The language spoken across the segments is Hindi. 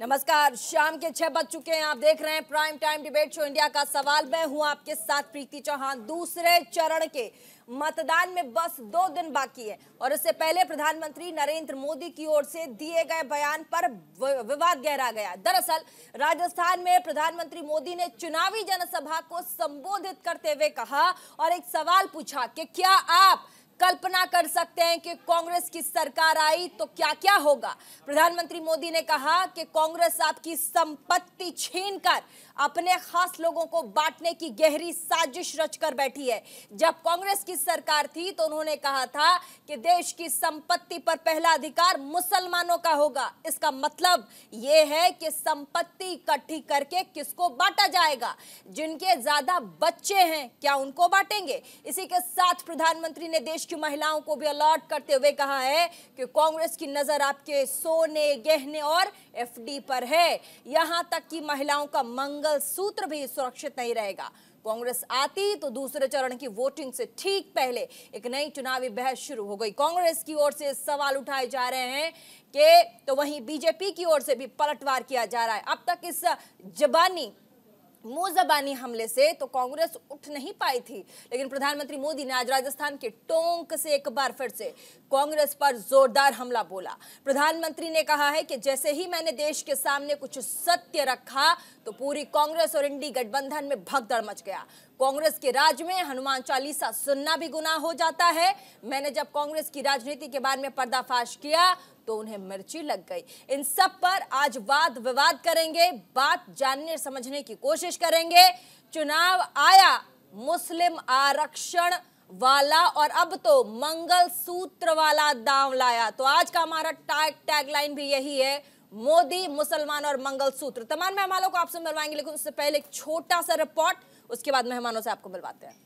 नमस्कार, शाम के 6 बज चुके हैं। आप देख रहे हैं prime time debate show India का सवाल। मैं हूं आपके साथ प्रीति चौहान। दूसरे चरण के मतदान में बस 2 दिन बाकी है और इससे पहले प्रधानमंत्री नरेंद्र मोदी की ओर से दिए गए बयान पर विवाद गहरा गया। दरअसल राजस्थान में प्रधानमंत्री मोदी ने चुनावी जनसभा को संबोधित करते हुए कहा और एक सवाल पूछा कि क्या आप कल्पना कर सकते हैं कि कांग्रेस की सरकार आई तो क्या क्या होगा। प्रधानमंत्री मोदी ने कहा कि कांग्रेस आपकी संपत्ति छीनकर अपने खास लोगों को बांटने की गहरी साजिश रचकर बैठी है। जब कांग्रेस की सरकार थी तो उन्होंने कहा था कि देश की संपत्ति पर पहला अधिकार मुसलमानों का होगा। इसका मतलब यह है कि संपत्ति इकट्ठी करके किसको बांटा जाएगा। जिनके ज्यादा बच्चे हैं क्या उनको बांटेंगे। इसी के साथ प्रधानमंत्री ने देश की महिलाओं को भी अलर्ट करते हुए कहा है कि कांग्रेस की नजर आपके सोने, गहने और एफडी पर है। यहां तक कि महिलाओं का मंगलसूत्र भी सुरक्षित नहीं रहेगा। कांग्रेस आती तो दूसरे चरण की वोटिंग से ठीक पहले एक नई चुनावी बहस शुरू हो गई। कांग्रेस की ओर से सवाल उठाए जा रहे हैं कि तो वहीं बीजेपी की ओर से भी पलटवार किया जा रहा है। अब तक इस मुंह जबानी हमले से तो कांग्रेस उठ नहीं पाई थी, लेकिन प्रधानमंत्री मोदी ने आज राजस्थान के टोंक से एक बार फिर से कांग्रेस पर जोरदार हमला बोला। प्रधानमंत्री ने कहा है कि जैसे ही मैंने देश के सामने कुछ सत्य रखा तो पूरी कांग्रेस और इंडी गठबंधन में भगदड़ मच गया। कांग्रेस के राज में हनुमान चालीसा सुनना भी गुनाह हो जाता है। मैंने जब कांग्रेस की राजनीति के बारे में पर्दाफाश किया तो उन्हें मिर्ची लग गई। इन सब पर आज वाद विवाद करेंगे, बात जानने समझने की कोशिश करेंगे। चुनाव आया मुस्लिम आरक्षण वाला और अब तो मंगलसूत्र वाला दांव लाया। तो आज का हमारा टैगलाइन भी यही है, मोदी, मुसलमान और मंगलसूत्र। तमाम मेहमानों को आपसे मिलवाएंगे, लेकिन उससे पहले एक छोटा सा रिपोर्ट, उसके बाद मेहमानों से आपको मिलवाते हैं।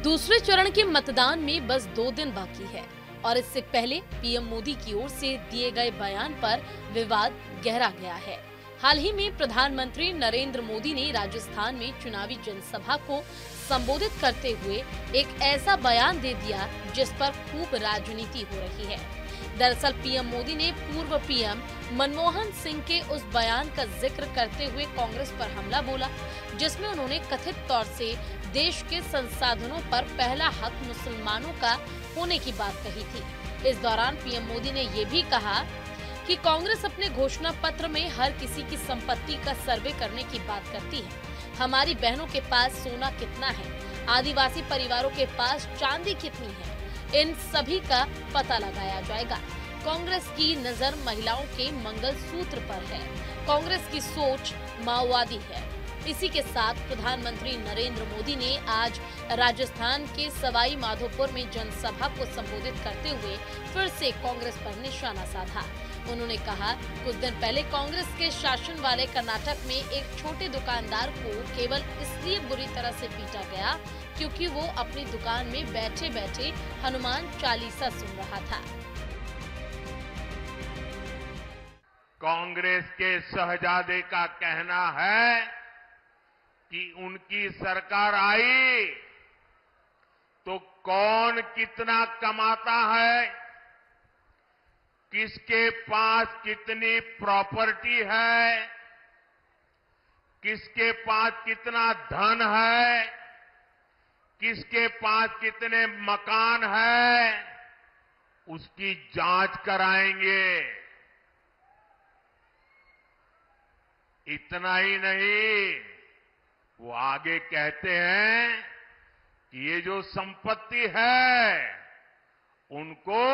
दूसरे चरण के मतदान में बस 2 दिन बाकी है और इससे पहले पीएम मोदी की ओर से दिए गए बयान पर विवाद गहरा गया है। हाल ही में प्रधानमंत्री नरेंद्र मोदी ने राजस्थान में चुनावी जनसभा को संबोधित करते हुए एक ऐसा बयान दे दिया जिस पर खूब राजनीति हो रही है। दरअसल पीएम मोदी ने पूर्व पीएम मनमोहन सिंह के उस बयान का जिक्र करते हुए कांग्रेस पर हमला बोला, जिसमें उन्होंने कथित तौर से देश के संसाधनों पर पहला हक मुसलमानों का होने की बात कही थी। इस दौरान पीएम मोदी ने ये भी कहा कि कांग्रेस अपने घोषणा पत्र में हर किसी की संपत्ति का सर्वे करने की बात करती है। हमारी बहनों के पास सोना कितना है, आदिवासी परिवारों के पास चांदी कितनी है, इन सभी का पता लगाया जाएगा। कांग्रेस की नजर महिलाओं के मंगलसूत्र पर है। कांग्रेस की सोच माओवादी है। इसी के साथ प्रधानमंत्री नरेंद्र मोदी ने आज राजस्थान के सवाई माधोपुर में जनसभा को संबोधित करते हुए फिर से कांग्रेस पर निशाना साधा। उन्होंने कहा, कुछ दिन पहले कांग्रेस के शासन वाले कर्नाटक में एक छोटे दुकानदार को केवल इसलिए बुरी तरह से पीटा गया क्योंकि वो अपनी दुकान में बैठे बैठे हनुमान चालीसा सुन रहा था। कांग्रेस के शहजादे का कहना है कि उनकी सरकार आई तो कौन कितना कमाता है, किसके पास कितनी प्रॉपर्टी है, किसके पास कितना धन है, किसके पास कितने मकान है, उसकी जांच कराएंगे। इतना ही नहीं, वो आगे कहते हैं कि ये जो संपत्ति है उनको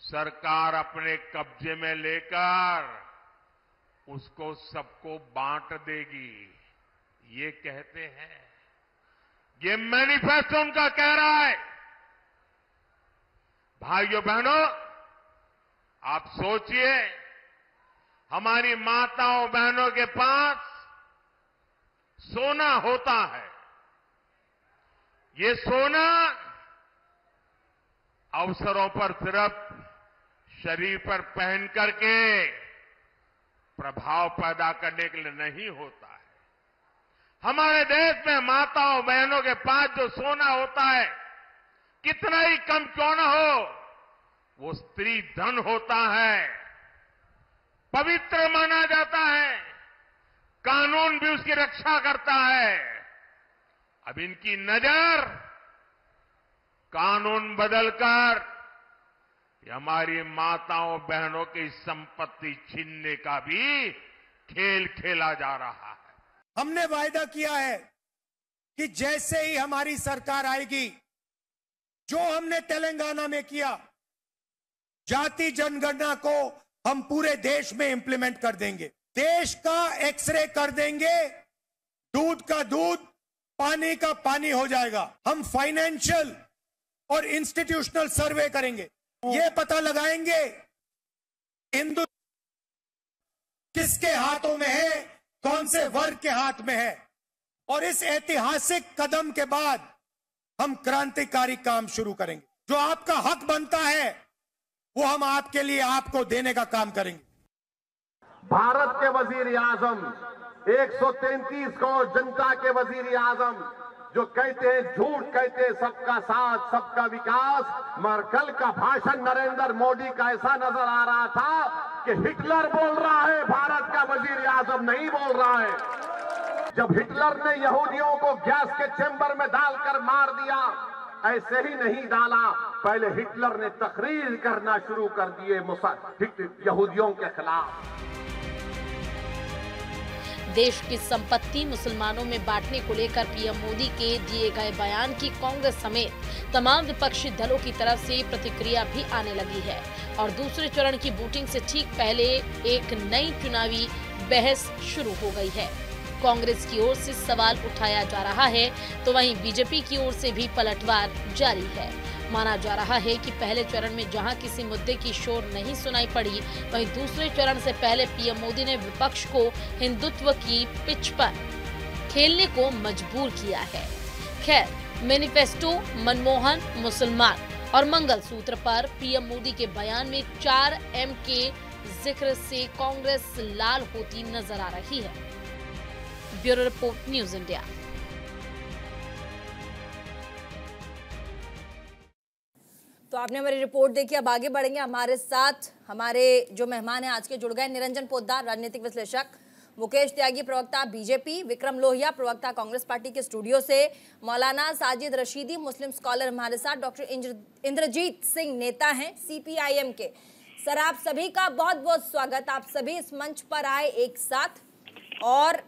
सरकार अपने कब्जे में लेकर उसको सबको बांट देगी, ये कहते हैं। ये मैनिफेस्टो उनका कह रहा है। भाइयों बहनों, आप सोचिए, हमारी माताओं बहनों के पास सोना होता है। ये सोना अवसरों पर सिर्फ शरीर पर पहन करके प्रभाव पैदा करने के लिए नहीं होता है। हमारे देश में माताओं बहनों के पास जो सोना होता है, कितना ही कम क्यों न हो, वो स्त्री धन होता है, पवित्र माना जाता है, कानून भी उसकी रक्षा करता है। अब इनकी नजर कानून बदलकर हमारी माताओं बहनों की संपत्ति छीनने का भी खेल खेला जा रहा है। हमने वायदा किया है कि जैसे ही हमारी सरकार आएगी, जो हमने तेलंगाना में किया, जाति जनगणना को हम पूरे देश में इंप्लीमेंट कर देंगे। देश का एक्सरे कर देंगे, दूध का दूध, पानी का पानी हो जाएगा। हम फाइनेंशियल और इंस्टीट्यूशनल सर्वे करेंगे, ये पता लगाएंगे हिंदू किसके हाथों में है, कौन से वर्ग के हाथ में है। और इस ऐतिहासिक कदम के बाद हम क्रांतिकारी काम शुरू करेंगे। जो आपका हक बनता है वो हम आपके लिए आपको देने का काम करेंगे। भारत के वजीर आजम 133 करोड़ जनता के वजीर आजम जो कहते हैं, झूठ कहते हैं सबका साथ सबका विकास, मगर कल का भाषण नरेंद्र मोदी का ऐसा नजर आ रहा था कि हिटलर बोल रहा है, भारत का वजीर आजम नहीं बोल रहा है। जब हिटलर ने यहूदियों को गैस के चेंबर में डालकर मार दिया, ऐसे ही नहीं डाला, पहले हिटलर ने तकरीर करना शुरू कर दिए यहूदियों के खिलाफ। देश की संपत्ति मुसलमानों में बांटने को लेकर पीएम मोदी के दिए गए बयान की कांग्रेस समेत तमाम विपक्षी दलों की तरफ से प्रतिक्रिया भी आने लगी है और दूसरे चरण की वोटिंग से ठीक पहले एक नई चुनावी बहस शुरू हो गई है। कांग्रेस की ओर से सवाल उठाया जा रहा है तो वहीं बीजेपी की ओर से भी पलटवार जारी है। माना जा रहा है कि पहले चरण में जहां किसी मुद्दे की शोर नहीं सुनाई पड़ी, वहीं दूसरे चरण से पहले पीएम मोदी ने विपक्ष को हिंदुत्व की पिच पर खेलने को मजबूर किया है। खैर, मैनिफेस्टो, मनमोहन, मुसलमान और मंगलसूत्र पर पीएम मोदी के बयान में 4 M के जिक्र से कांग्रेस लाल होती नजर आ रही है। Bureau report, news India. तो आपने हमारी रिपोर्ट देखी, अब आगे बढ़ेंगे। हमारे साथ हमारे जो मेहमान हैं आज के जुड़ गए, निरंजन पोद्दार राजनीतिक विश्लेषक, मुकेश त्यागी प्रवक्ता बीजेपी, विक्रम लोहिया प्रवक्ता कांग्रेस पार्टी के स्टूडियो से, मौलाना साजिद रशीदी मुस्लिम स्कॉलर हमारे साथ, डॉक्टर इंद्रजीत सिंह नेता हैं CPIM के। सर, आप सभी का बहुत बहुत स्वागत। आप सभी इस मंच पर आए एक साथ और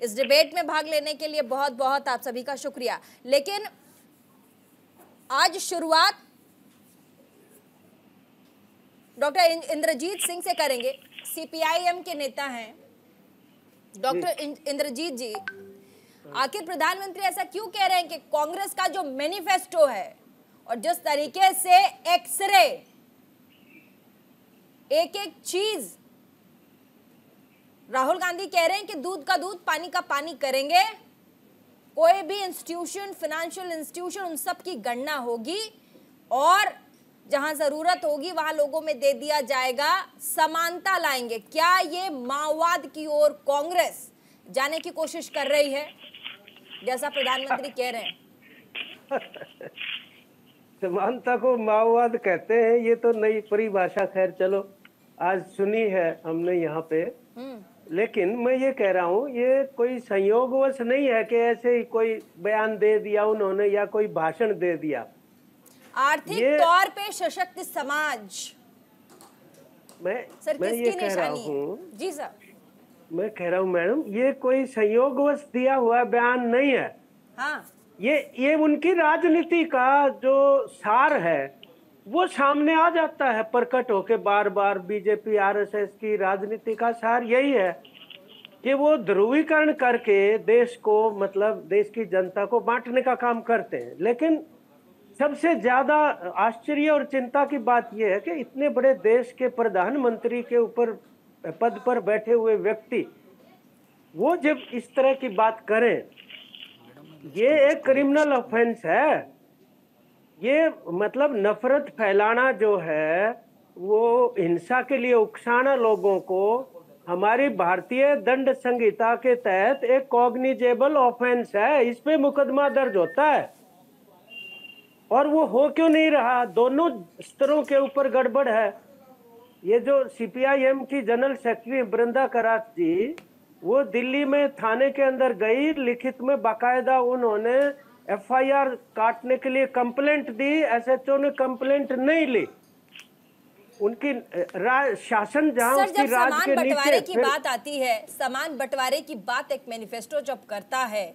इस डिबेट में भाग लेने के लिए बहुत बहुत आप सभी का शुक्रिया। लेकिन आज शुरुआत डॉक्टर इंद्रजीत सिंह से करेंगे। CPIM के नेता हैं डॉक्टर इंद्रजीत जी, आखिर प्रधानमंत्री ऐसा क्यों कह रहे हैं कि कांग्रेस का जो मैनिफेस्टो है और जिस तरीके से एक्सरे, एक एक चीज राहुल गांधी कह रहे हैं कि दूध का दूध पानी का पानी करेंगे, कोई भी इंस्टीट्यूशन, फाइनेंशियल इंस्टीट्यूशन, उन सब की गणना होगी और जहां जरूरत होगी वहां लोगों में दे दिया जाएगा, समानता लाएंगे। क्या ये माओवाद की ओर कांग्रेस जाने की कोशिश कर रही है जैसा प्रधानमंत्री कह रहे हैं? समानता को माओवाद कहते हैं, ये तो नई परिभाषा खैर चलो आज सुनी है हमने यहाँ पे। लेकिन मैं ये कह रहा हूँ, ये कोई संयोगवश नहीं है कि ऐसे ही कोई बयान दे दिया उन्होंने या कोई भाषण दे दिया। आर्थिक तौर पे सशक्त समाज, मैं ये कह रहा हूँ जी सर, मैं कह रहा हूँ मैडम, ये कोई संयोगवश दिया हुआ बयान नहीं है। हाँ, ये उनकी राजनीति का जो सार है वो सामने आ जाता है प्रकट होके बार बार। बीजेपी RSS की राजनीति का सार यही है कि वो ध्रुवीकरण करके देश को, मतलब देश की जनता को बांटने का काम करते हैं। लेकिन सबसे ज्यादा आश्चर्य और चिंता की बात यह है कि इतने बड़े देश के प्रधानमंत्री के ऊपर पद पर बैठे हुए व्यक्ति वो जब इस तरह की बात करें, ये एक क्रिमिनल ऑफेंस है। ये मतलब नफरत फैलाना जो है, वो हिंसा के लिए उकसाना लोगों को, हमारी भारतीय दंड संहिता के तहत एक कॉग्निजेबल ऑफेंस है। इस पे मुकदमा दर्ज होता है और वो हो क्यों नहीं रहा? दोनों स्तरों के ऊपर गड़बड़ है। ये जो सीपीआईएम की जनरल सेक्रेटरी वृंदा करात जी, वो दिल्ली में थाने के अंदर गई, लिखित में बाकायदा उन्होंने एफआईआर काटने के लिए कंप्लेंट दी, एसएचओ ने कंप्लेंट नहीं ली। उनकी शासन जहां सर, उसकी जब राज सामान के बंटवारे नीचे की बात आती है, सामान बंटवारे की बात एक मैनिफेस्टो जब करता है,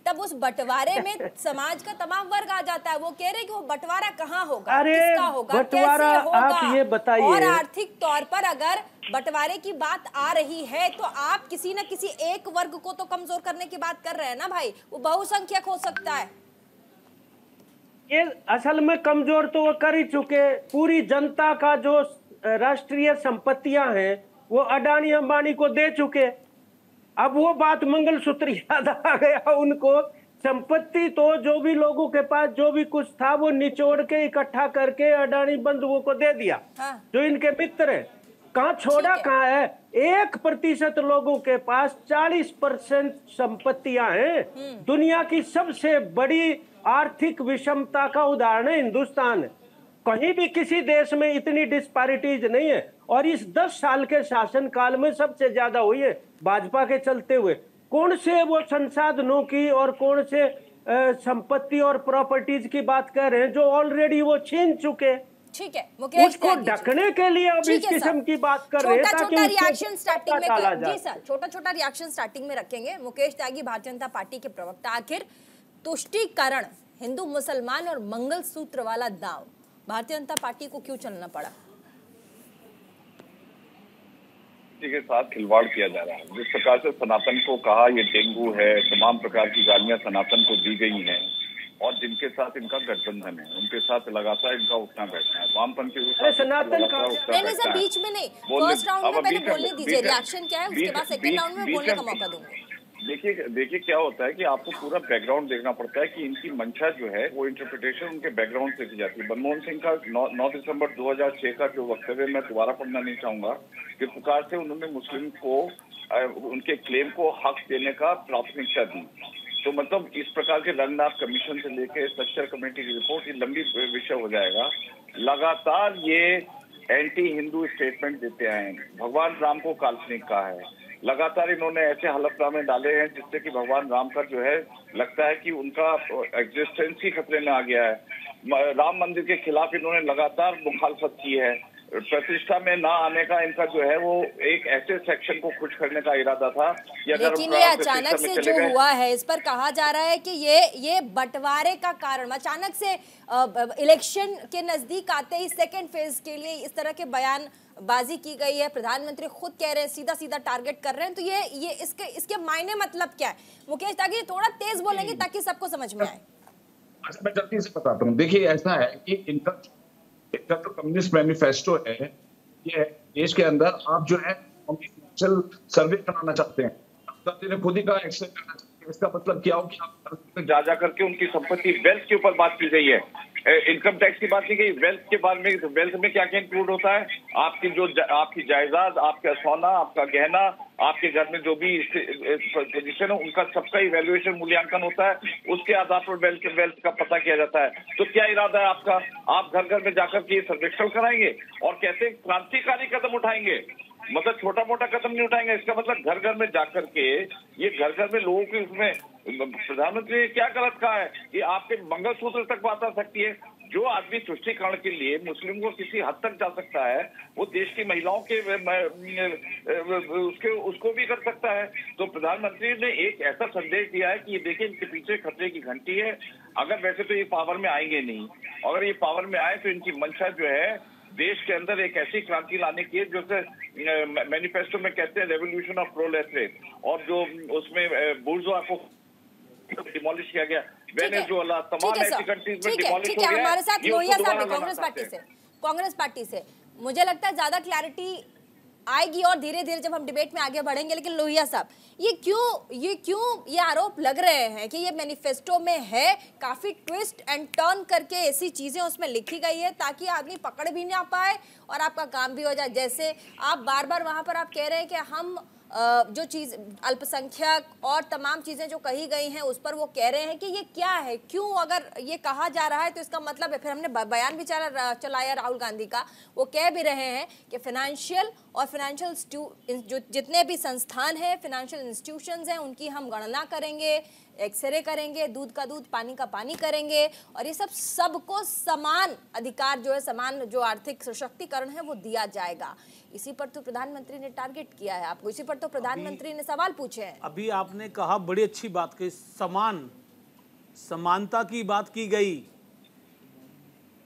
तब उस बंटवारे में समाज का तमाम वर्ग आ जाता है। वो कह रहे कि वो बंटवारा कहाँ होगा, अरे किसका होगा, बंटवारा कैसे होगा? आप ये बताइए। और आर्थिक तौर पर अगर बंटवारे की बात आ रही है तो आप किसी न किसी एक वर्ग को तो कमजोर करने की बात कर रहे हैं ना भाई। वो बहुसंख्यक हो सकता है। ये असल में कमजोर तो वो कर ही चुके। पूरी जनता का जो राष्ट्रीय संपत्तियां हैं वो अडानी अंबानी को दे चुके। अब वो बात मंगलसूत्र याद आ गया उनको। संपत्ति तो जो भी लोगों के पास जो भी कुछ था वो निचोड़ के इकट्ठा करके अडानी बंधुओं को दे दिया। हाँ। जो इनके मित्र है, कहाँ छोड़ा कहाँ है? 1% लोगों के पास 40% संपत्तियां हैं। दुनिया की सबसे बड़ी आर्थिक विषमता का उदाहरण है हिंदुस्तान। कहीं भी किसी देश में इतनी डिस्पैरिटीज नहीं है, और इस 10 साल के शासन काल में सबसे ज्यादा हुई है भाजपा के चलते हुए। कौन से वो संसाधनों की और कौन से संपत्ति और प्रॉपर्टीज की बात कर रहे हैं जो ऑलरेडी वो छीन चुके। ठीक है, मुकेश उसको ढकने के लिए अब इस किस्म की बात कर रहे हैं ताकि छोटा रिएक्शन स्टार्टिंग में डाला जाए। जी सर, छोटा रिएक्शन स्टार्टिंग में रखेंगे। मुकेश त्यागी, भारतीय जनता पार्टी के प्रवक्ता, आखिर तुष्टीकरण, हिंदू मुसलमान और मंगलसूत्र वाला दांव भारतीय जनता पार्टी को क्यों चलना पड़ा? के साथ खिलवाड़ किया जा रहा है। जिस प्रकार से सनातन को कहा ये डेंगू है, तमाम प्रकार की गालियां सनातन को दी गई हैं, और जिनके साथ इनका गठबंधन है उनके साथ लगातार इनका उठना बैठना है। वामपंथी सनातन का नहीं सर, बीच में नहीं, फर्स्ट राउंड में पहले बोलने दीजिए, रिएक्शन क्या है, उसके बाद सेकंड राउंड में बोलने का मौका दूंगी। देखिए क्या होता है कि आपको पूरा बैकग्राउंड देखना पड़ता है कि इनकी मंशा जो है वो इंटरप्रिटेशन उनके बैकग्राउंड से की जाती है। मनमोहन सिंह का 9 दिसंबर 2006 का जो वक्तव्य मैं दोबारा पढ़ना नहीं चाहूंगा, किस प्रकार से उन्होंने मुस्लिम को उनके क्लेम को हक देने का प्राथमिकता दी। तो मतलब इस प्रकार के रंगनाथ कमीशन से लेकर स्ट्रक्चर कमेटी की रिपोर्ट, ये लंबी विषय हो जाएगा। लगातार ये एंटी हिंदू स्टेटमेंट देते आए हैं, भगवान राम को काल्पनिक कहा है, लगातार इन्होंने ऐसे हलफनामे डाले हैं जिससे कि भगवान राम का जो है लगता है कि उनका एग्जिस्टेंस ही खतरे में आ गया है। राम मंदिर के खिलाफ इन्होंने लगातार मुखालफत की है। प्रतिष्ठा में ना आने का इनका जो है वो एक ऐसे सेक्शन को खुश करने का इरादा था। लेकिन ये अचानक से जो हुआ है, इस पर कहा जा रहा है कि ये बंटवारे का कारण, अचानक से इलेक्शन के नजदीक आते ही सेकेंड फेज के लिए इस तरह के बयान बाजी की गई है। प्रधानमंत्री खुद कह रहे हैं, सीधा टारगेट कर रहे हैं। तो ये इसके मायने मतलब क्या है? मुकेश त्यागी थोड़ा तेज बोलेंगे ताकि सबको समझ में आए। मैं जल्दी से बताता हूँ। देखिए ऐसा है कि इनका जो कम्युनिस्ट मैनिफेस्टो है, ये देश के अंदर आप जो है सर्वे कराना चाहते हैं, खुद ही का एक्शन करना चाहते हैं। इसका मतलब क्या हो कि आप जा करके उनकी संपत्ति वेल्थ के ऊपर बात की गई है, इनकम टैक्स की बात की गई। वेल्थ के बारे में, वेल्थ में क्या क्या इंक्लूड होता है? आपकी जायदाद, आपका सोना, आपका गहना, आपके घर में जो भी पोजीशन है उनका सबका इवैल्यूएशन, मूल्यांकन होता है। उसके आधार पर वेल्थ का पता किया जाता है। तो क्या इरादा है आपका? आप घर घर में जाकर के सर्वेक्षण कराएंगे और कैसे क्रांतिकारी कदम उठाएंगे? मतलब छोटा मोटा कदम नहीं उठाएंगे। इसका मतलब घर घर में जाकर के ये घर घर में लोगों के उसमें प्रधानमंत्री ने क्या गलत कहा है कि आपके मंगलसूत्र तक बात आ सकती है। जो आदमी तुष्टीकरण के लिए मुस्लिम को किसी हद तक जा सकता है, वो देश की महिलाओं के उसको भी कर सकता है। तो प्रधानमंत्री ने एक ऐसा संदेश दिया है कि ये देखिए इनके पीछे खतरे की घंटी है। अगर वैसे तो ये पावर में आएंगे नहीं, अगर ये पावर में आए तो इनकी मंशा जो है देश के अंदर एक ऐसी क्रांति लाने की है जो मैनिफेस्टो में कहते हैं रेवोल्यूशन ऑफ प्रोलेटरेट, और जो उसमें बुर्जुआ को डिमोलिश किया गया, वेनेजुएला, तमाम ऐसी कंट्रीज में डिमोलिश हो गया। हमारे साथ लोहिया साहब कांग्रेस पार्टी से, मुझे लगता है ज्यादा क्लैरिटी आएगी और धीरे धीरे जब हम डिबेट में आगे बढ़ेंगे। लेकिन लोहिया साहब, ये क्यों ये आरोप लग रहे हैं कि ये मैनिफेस्टो में है, काफी ट्विस्ट एंड टर्न करके ऐसी चीजें उसमें लिखी गई है ताकि आदमी पकड़ भी ना पाए और आपका काम भी हो जाए। जैसे आप बार बार वहां पर आप कह रहे हैं कि हम जो चीज अल्पसंख्यक और तमाम चीजें जो कही गई हैं उस पर वो कह रहे हैं कि ये क्या है, क्यों अगर ये कहा जा रहा है तो इसका मतलब है। फिर हमने बयान भी चलाया राहुल गांधी का, वो कह भी रहे हैं कि फाइनेंशियल जो जितने भी संस्थान हैं, फाइनेंशियल इंस्टीट्यूशंस हैं, उनकी हम गणना करेंगे, एक्सरे करेंगे, दूध का दूध पानी का पानी करेंगे और ये सबको समान अधिकार जो है, समान जो आर्थिक सशक्तिकरण है वो दिया जाएगा। इसी पर तो प्रधानमंत्री ने टारगेट किया है आपको, इसी पर तो प्रधानमंत्री ने सवाल पूछे हैं। अभी आपने कहा, बड़ी अच्छी बात कही, समानता की बात की गई,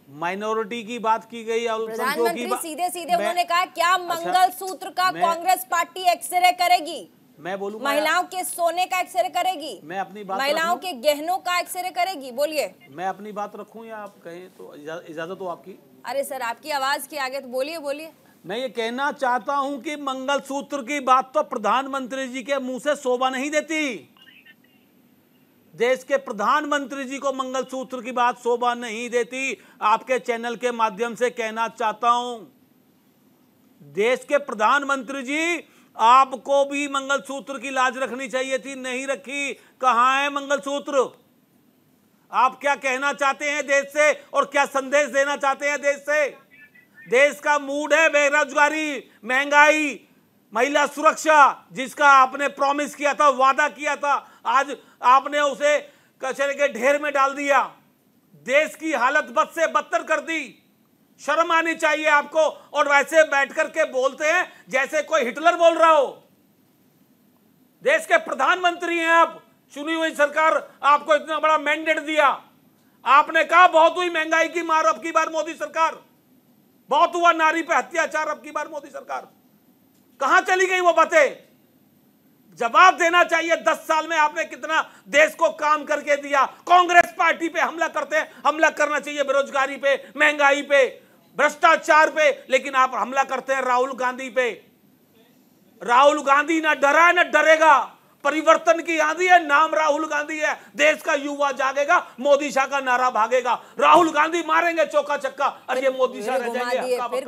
माइनॉरिटी की बात की गई, प्रधानमंत्री सीधे उन्होंने कहा क्या मंगलसूत्र का कांग्रेस पार्टी एक्सरे करेगी? मैं बोलूंगा, महिलाओं के सोने का एक्सरे करेगी, मैं अपनी बात, महिलाओं के गहनों का एक्सरे करेगी। बोलिए। मैं अपनी बात रखूं या आप कहें तो इजाजत हो आपकी? अरे सर, आपकी आवाज के आगे तो बोलिए। मैं ये कहना चाहता हूं कि मंगलसूत्र की बात तो प्रधानमंत्री जी के मुंह से शोभा नहीं देती। देश के प्रधानमंत्री जी को मंगलसूत्र की बात शोभा नहीं देती। आपके चैनल के माध्यम से कहना चाहता हूं, देश के प्रधानमंत्री जी, आपको भी मंगलसूत्र की लाज रखनी चाहिए थी, नहीं रखी। कहां है मंगलसूत्र? आप क्या कहना चाहते हैं देश से और क्या संदेश देना चाहते हैं देश से? देश का मूड है बेरोजगारी, महंगाई, महिला सुरक्षा, जिसका आपने प्रॉमिस किया था, वादा किया था, आज आपने उसे कचरे के ढेर में डाल दिया। देश की हालत बद से बदतर कर दी। शर्म आनी चाहिए आपको। और वैसे बैठ करके बोलते हैं जैसे कोई हिटलर बोल रहा हो। देश के प्रधानमंत्री हैं आप, चुनी हुई सरकार आपको इतना बड़ा मैंडेट दिया। आपने कहा बहुत हुई महंगाई की मार अब की बार मोदी सरकार, बहुत हुआ नारी पे अत्याचार अब की बार मोदी सरकार। कहां चली गई वो बातें? जवाब देना चाहिए। 10 साल में आपने कितना देश को काम करके दिया। कांग्रेस पार्टी पे हमला करते हैं, हमला करना चाहिए बेरोजगारी पे, महंगाई पे, भ्रष्टाचार पे, लेकिन आप हमला करते हैं राहुल गांधी पे। राहुल गांधी ना डरा है ना डरेगा। परिवर्तन की आंधी है, नाम राहुल गांधी है। देश का युवा जागेगा, मोदी शाह का नारा भागेगा। राहुल गांधी मारेंगे चौका छक्का और ये मोदी शाह रह जाएंगे। फिर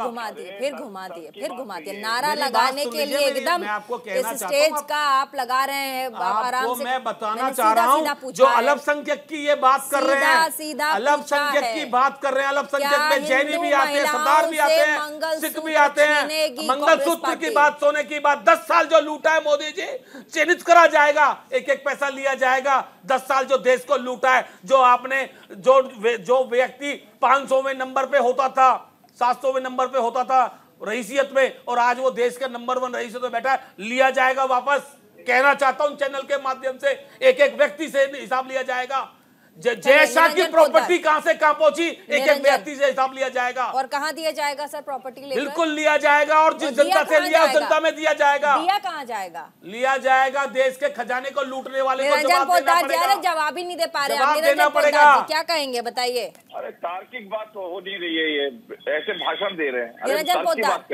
घुमा दिए नारा लगाने के लिए एकदम इस स्टेज का आप लगा रहे हैं। आराम से मैं बताना चाह रहा हूं, जो अल्पसंख्यक की ये बात कर रहे हैं, अल्पसंख्यक की बात कर रहे हैं, अल्पसंख्यक में जैनी भी आते हैं, सरदार भी आते हैं, सिख भी आते हैं। मंगलसूत्र की बात, सोने की बात, 10 साल जो लूटा है मोदी जी, चिन्हित करा जाएगा, एक एक पैसा लिया जाएगा। 10 साल जो देश को लूटा है, जो आपने जो व्यक्ति 500वें नंबर पे होता था, 700वें नंबर पे होता था रईसियत में, और आज वो देश के नंबर 1 रईसियत में बैठा है, लिया जाएगा वापस। कहना चाहता हूं चैनल के माध्यम से, एक एक व्यक्ति से हिसाब लिया जाएगा। जैसा की प्रॉपर्टी कहां से कहां पहुंची, एक एक व्यक्ति से हिसाब लिया जाएगा। और कहां दिया जाएगा सर प्रॉपर्टी लेकर? बिल्कुल लिया जाएगा, और जिस जनता से लिया उस जनता में दिया जाएगा। दिया कहां जाएगा? लिया जाएगा देश के खजाने को लूटने वाले को जवाब देना पड़ेगा। जवाब ही नहीं दे पा रहे, जवाब देना पड़ेगा। क्या कहेंगे बताइए? अरे तार्किक बात तो हो नहीं रही है, ये ऐसे भाषण दे रहे हैं।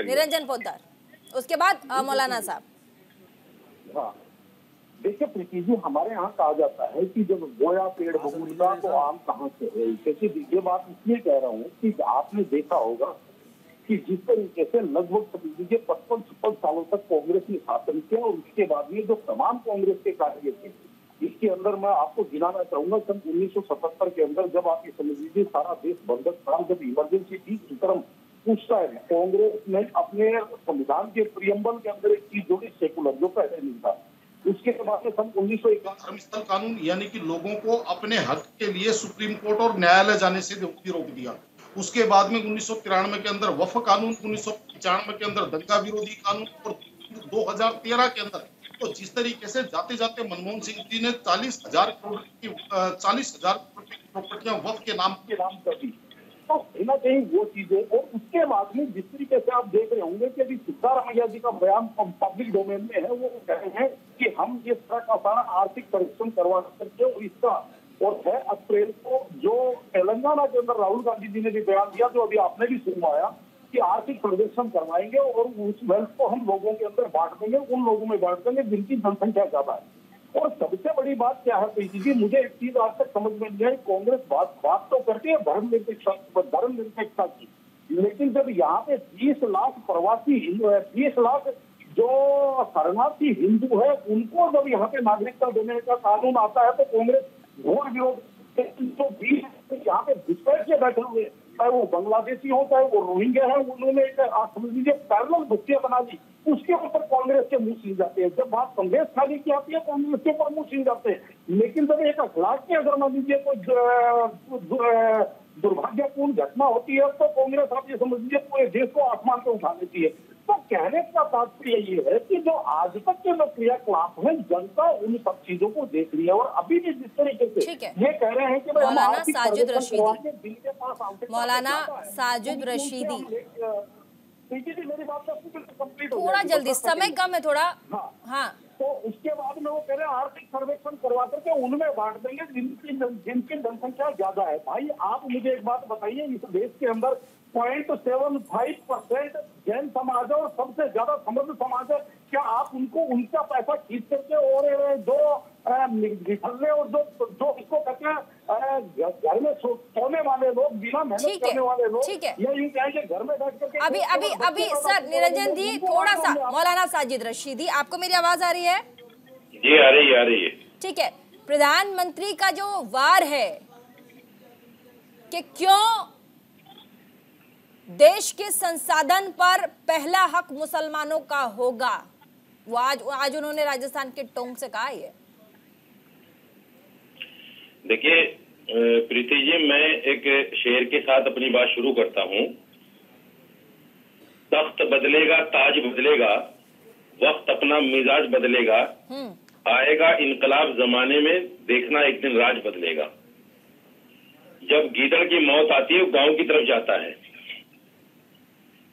निरंजन पोद्दार, उसके बाद मौलाना साहब। देखिए प्रीति जी, हमारे यहाँ कहा जाता है कि जब बोया पेड़ बबूल का तो आम कहाँ से है। क्योंकि ये बात इसलिए कह रहा हूँ कि आपने देखा होगा कि जिस तरीके से लगभग समझ लीजिए 55-56 सालों तक कांग्रेस ने शासन किया, और उसके बाद में जो तमाम कांग्रेस के कार्य थे, इसके अंदर मैं आपको गिनाना चाहूंगा सन 1977 के अंदर, जब आप ये समझ लीजिए सारा देश बंधक था, जब इमरजेंसी थी, सुतराम उस टाइम कांग्रेस ने अपने संविधान के प्रियम्बल के अंदर एक चीज जोड़ी, सेकुलर, जो पहले नहीं था। उसके बाद में सन 1951 कानून, यानी कि लोगों को अपने हक के लिए सुप्रीम कोर्ट और न्यायालय जाने से रोक दिया। उसके बाद में 1993 के अंदर वक्फ कानून, 1995 के अंदर दंगा विरोधी कानून, और 2013 के अंदर तो जिस तरीके से जाते जाते मनमोहन सिंह जी ने 40,000 करोड़ की प्रॉपर्टियां वक्फ के नाम कर दी। तो कहीं ना कहीं वो चीजें, और उसके बाद में जिस तरीके से आप देख रहे होंगे कि अभी सिद्धारमैया जी का बयान पब्लिक डोमेन में है, वो कह रहे हैं कि हम इस तरह का सारा आर्थिक परीक्षण करवा सकते हैं। और इसका और 6 अप्रैल को जो तेलंगाना के अंदर राहुल गांधी जी ने भी बयान दिया, जो अभी आपने भी सुनवाया, कि आर्थिक सर्वेक्षण करवाएंगे और उस वेल्थ को हम लोगों के अंदर बांट देंगे, उन लोगों में बांट देंगे जिनकी जनसंख्या ज्यादा है। और सबसे बड़ी बात क्या है प्रीति जी, मुझे एक चीज आज तक समझ में नहीं आई, कांग्रेस बात तो करती है धर्मनिरपेक्षता की, लेकिन जब यहाँ पे 20 लाख प्रवासी हिंदू है, 20 लाख जो शरणार्थी हिंदू है, उनको जब यहाँ पे नागरिकता देने का कानून आता है तो कांग्रेस घोर विरोध। तो 20 यहाँ पे घुसपैठ के बैठे हुए, चाहे वो बांग्लादेशी हो चाहे वो रोहिंग्या है, उन्होंने एक समझ लीजिए पैरेलल बस्तियां बना दी, उसके ऊपर कांग्रेस के मुंह सील जाते हैं। जब बात संदेश खाली की आती है कांग्रेस के ऊपर मुंह सील जाते हैं, लेकिन जब एक अखलाक की अगर मान लीजिए कोई दुर्भाग्यपूर्ण घटना होती है तो कांग्रेस आप ये समझ लीजिए पूरे देश को आसमान पे उठा लेती है। तो कहने का तात्पर्य ये है कि जो आज तक के जो क्रियाकलाप है, जनता उन सब चीजों को देख रही है और अभी भी जिस तरीके से ये कह रहे हैं कि मौलाना साजिद रशीदी, मौलाना साजिद रशीदी, मेरी बात कंप्लीट थोड़ा जल्दी, समय कम है थोड़ा। हाँ, तो उसके बाद में वो कह रहे हैं आर्थिक सर्वेक्षण करवा करके उनमें बांट देंगे जिनकी जनसंख्या ज्यादा है। भाई आप मुझे एक बात बताइए, इस देश के अंदर 0.75% जैन समाज है और सबसे ज्यादा समृद्ध समाज है, क्या आप उनको उनका पैसा खींच करके और जो निठल्ले और जो इसको कहते हैं घर में सोने वाले लोग, बिना मेहनत करने वाले लोग, या यूं कहेंगे घर में बैठ करके। अभी सर निरंजन जी थोड़ा सा, मौलाना साजिद रशीदी, आपको मेरी आवाज आ रही है? जी आ रही है। ठीक है, प्रधानमंत्री का जो वार है कि क्यों देश के संसाधन पर पहला हक मुसलमानों का होगा, वो आज उन्होंने राजस्थान के टोंक से कहा है। देखिए प्रीति जी, मैं एक शेर के साथ अपनी बात शुरू करता हूँ। तख्त बदलेगा, ताज बदलेगा, वक्त अपना मिजाज बदलेगा, आएगा इनकलाब जमाने में, देखना एक दिन राज बदलेगा। जब गीदड़ की मौत आती है वो गांव की तरफ जाता है।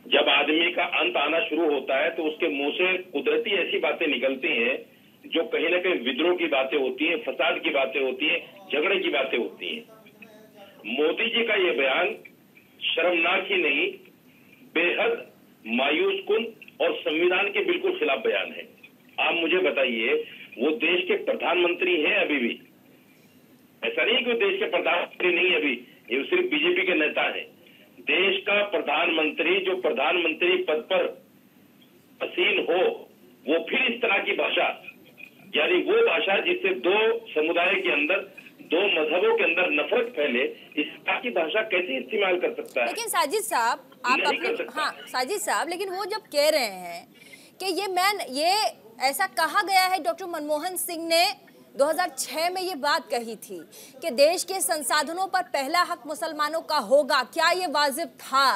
जब आदमी का अंत आना शुरू होता है तो उसके मुंह से कुदरती ऐसी बातें निकलती हैं जो कहीं ना कहीं विद्रोह की बातें होती हैं, फसाद की बातें होती हैं, झगड़े की बातें होती हैं। मोदी जी का ये बयान शर्मनाक ही नहीं, बेहद मायूस कुन और संविधान के बिल्कुल खिलाफ बयान है। आप मुझे बताइए, वो देश के प्रधानमंत्री हैं अभी भी, ऐसा नहीं कि वो देश के प्रधानमंत्री नहीं अभी, ये सिर्फ बीजेपी के नेता हैं। देश का प्रधानमंत्री जो प्रधानमंत्री पद पर असीन हो, वो फिर इस तरह की भाषा, यानी वो भाषा जिससे दो समुदाय के अंदर, दो मजहबों के अंदर नफरत फैले, इस तरह की भाषा कैसे इस्तेमाल कर सकता है? लेकिन साजिद साहब आप अपने, हाँ साजिद साहब, लेकिन वो जब कह रहे हैं कि ये ऐसा कहा गया है, डॉक्टर मनमोहन सिंह ने 2006 में ये बात कही थी कि देश के संसाधनों पर पहला हक मुसलमानों का होगा, क्या ये वाजिब था?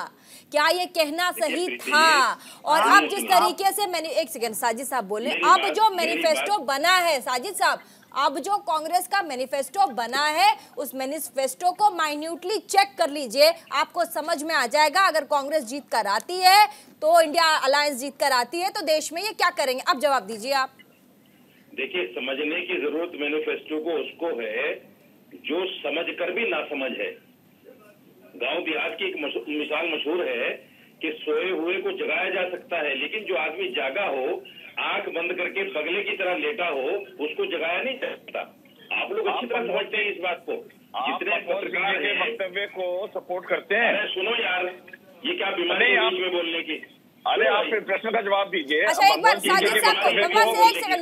क्या ये कहना सही था? और अब जिस तरीके से मैंने, एक सेकंड साजिद साहब बोले, अब जो मैनिफेस्टो बना है, साजिद साहब अब जो कांग्रेस का मैनिफेस्टो बना है, उस मैनिफेस्टो को माइन्यूटली चेक कर लीजिए, आपको समझ में आ जाएगा। अगर कांग्रेस जीत कर आती है तो इंडिया अलायंस जीत कर आती है तो देश में ये क्या करेंगे? अब जवाब दीजिए आप। देखिए, समझने की जरूरत मैनिफेस्टो को उसको है जो समझ कर भी ना समझ है। गांव देहात की एक मिसाल मशहूर है कि सोए हुए को जगाया जा सकता है, लेकिन जो आदमी जागा हो, आंख बंद करके बगले की तरह लेटा हो, उसको जगाया नहीं जा सकता। आप लोग अच्छी तरह समझते हैं इस बात को। जितने पत्रकार के वक्तव्य को सपोर्ट करते हैं। अरे सुनो यार, ये क्या बीमारी है बीच में बोलने की? अरे आप फिर प्रश्न का जवाब दीजिए। अच्छा एक बार साजिद साहब को, बस एक सेकंड,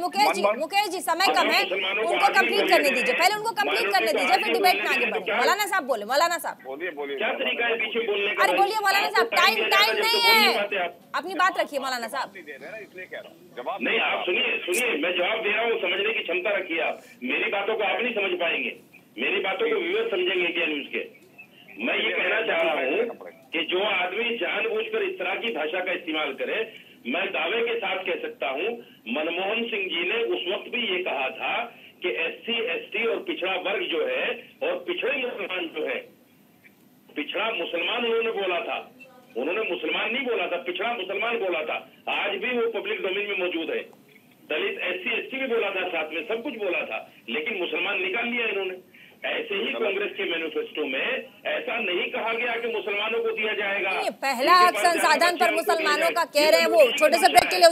मुकेश जी समय कम है, उनको कंप्लीट करने दीजिए, पहले उनको कंप्लीट करने दीजिए, फिर डिबेट में आगे बढ़े। मौलाना साहब बोले, मौलाना साहब बोलिए क्या तरीका है बीच में बोलने का? अरे बोलिए मौलाना साहब, टाइम नहीं है, अपनी बात रखिए मौलाना साहब। इसलिए कह रहा हूँ जवाब नहीं, आप सुनिए, मैं जवाब दे रहा हूँ, समझने की क्षमता रखिए आप। मेरी बातों को आप नहीं समझ पाएंगे, मेरी बातों को व्यूअर्स समझेंगे इंडिया न्यूज के। मैं ये कहना चाह रहा हूँ कि जो आदमी जानबूझकर इस तरह की भाषा का इस्तेमाल करे, मैं दावे के साथ कह सकता हूँ, मनमोहन सिंह जी ने उस वक्त भी ये कहा था कि SC ST और पिछड़ा वर्ग जो है और पिछड़े मुसलमान जो है, पिछड़ा मुसलमान उन्होंने बोला था, उन्होंने मुसलमान नहीं बोला था, पिछड़ा मुसलमान बोला था। आज भी वो पब्लिक डोमेन में मौजूद है। दलित SC ST भी बोला था, साथ में सब कुछ बोला था, लेकिन मुसलमान निकाल लिया इन्होंने। ऐसे ही कांग्रेस के मैनिफेस्टो में ऐसा नहीं कहा गया कि मुसलमानों को दिया जाएगा। पहला हक संसाधन पर मुसलमानों का कह रहे हैं वो। छोटे से ब्रेक के लिए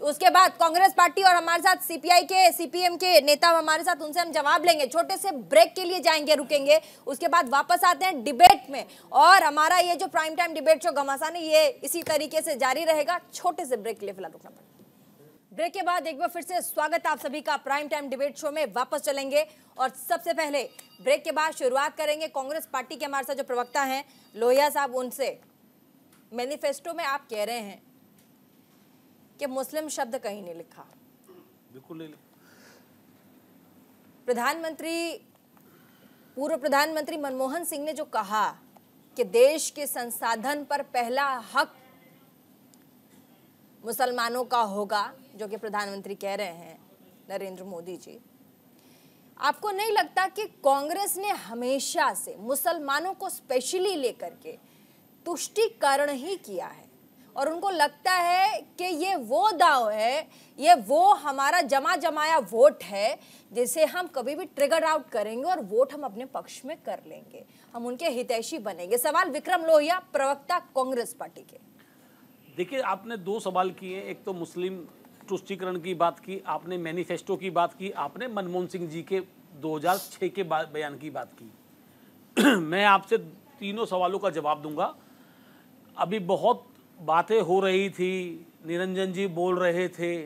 उसके बाद कांग्रेस पार्टी और हमारे साथ सीपीआई के सीपीएम के नेता हमारे साथ, उनसे हम जवाब लेंगे। छोटे से ब्रेक के लिए जाएंगे, रुकेंगे, उसके बाद वापस आते हैं डिबेट में। और हमारा ये जो प्राइम टाइम डिबेट शो घमासान है ये इसी तरीके से जारी रहेगा। छोटे से ब्रेक के लिए फिलहाल रुकना पड़ेगा। ब्रेक के बाद एक बार फिर से स्वागत आप सभी का प्राइम टाइम डिबेट शो में। वापस चलेंगे और सबसे पहले ब्रेक के बाद शुरुआत करेंगे कांग्रेस पार्टी के हमारे साथ जो प्रवक्ता हैं लोहिया साहब, उनसे। मैनिफेस्टो में आप कह रहे हैं कि मुस्लिम शब्द कहीं नहीं लिखा। बिल्कुल नहीं। पूर्व प्रधानमंत्री मनमोहन सिंह ने जो कहा कि देश के संसाधन पर पहला हक मुसलमानों का होगा, जो कि प्रधानमंत्री कह रहे हैं नरेंद्र मोदी जी, आपको नहीं लगता कि कांग्रेस ने हमेशा से मुसलमानों को स्पेशली लेकर के तुष्टीकरण ही किया है और उनको लगता है कि ये वो दाव है, ये वो हमारा जमा जमाया वोट है जिसे हम कभी भी ट्रिगर आउट करेंगे और वोट हम अपने पक्ष में कर लेंगे, हम उनके हितैषी बनेंगे? सवाल विक्रम लोहिया, प्रवक्ता कांग्रेस पार्टी के। देखिए, आपने दो सवाल किए। एक तो मुस्लिम तुष्टीकरण की बात की, आपने मैनिफेस्टो की बात की, आपने मनमोहन सिंह जी के 2006 के बयान की बात की। मैं आपसे तीनों सवालों का जवाब दूंगा। अभी बहुत बातें हो रही थी, निरंजन जी बोल रहे थे,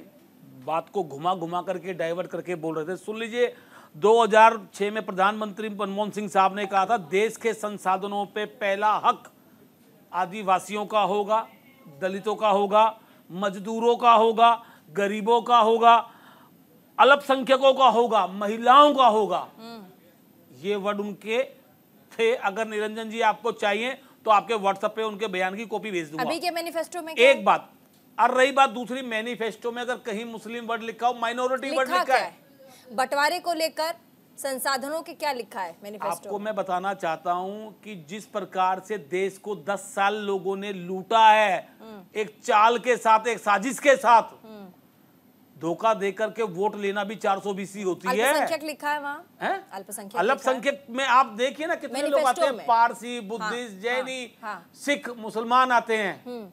बात को घुमा घुमा करके डाइवर्ट करके बोल रहे थे। सुन लीजिए, 2006 में प्रधानमंत्री मनमोहन सिंह साहब ने कहा था देश के संसाधनों पे पहला हक आदिवासियों का होगा, दलितों का होगा, मजदूरों का होगा, गरीबों का होगा, अल्पसंख्यकों का होगा, महिलाओं का होगा। ये वर्ड उनके थे। अगर निरंजन जी आपको चाहिए तो आपके व्हाट्सएप पे उनके बयान की कॉपी भेज दूंगा। अभी के मैनिफेस्टो में एक बात। और रही बात दूसरी, मैनिफेस्टो में अगर कहीं मुस्लिम वर्ड लिखा हो, माइनॉरिटी वर्ड लिखा है। बंटवारे को लेकर संसाधनों के क्या लिखा है मैनिफेस्टो? आपको मैं बताना चाहता हूं कि जिस प्रकार से देश को 10 साल लोगों ने लूटा है, एक चाल के साथ, एक साजिश के साथ, धोखा देकर के वोट लेना भी 420 होती है। अल्पसंख्यक लिखा है वहां, अल्पसंख्यक में आप देखिए ना कितने लोग आते हैं, पारसी, बुद्धिस्ट, जैनी, सिख, मुसलमान आते हैं।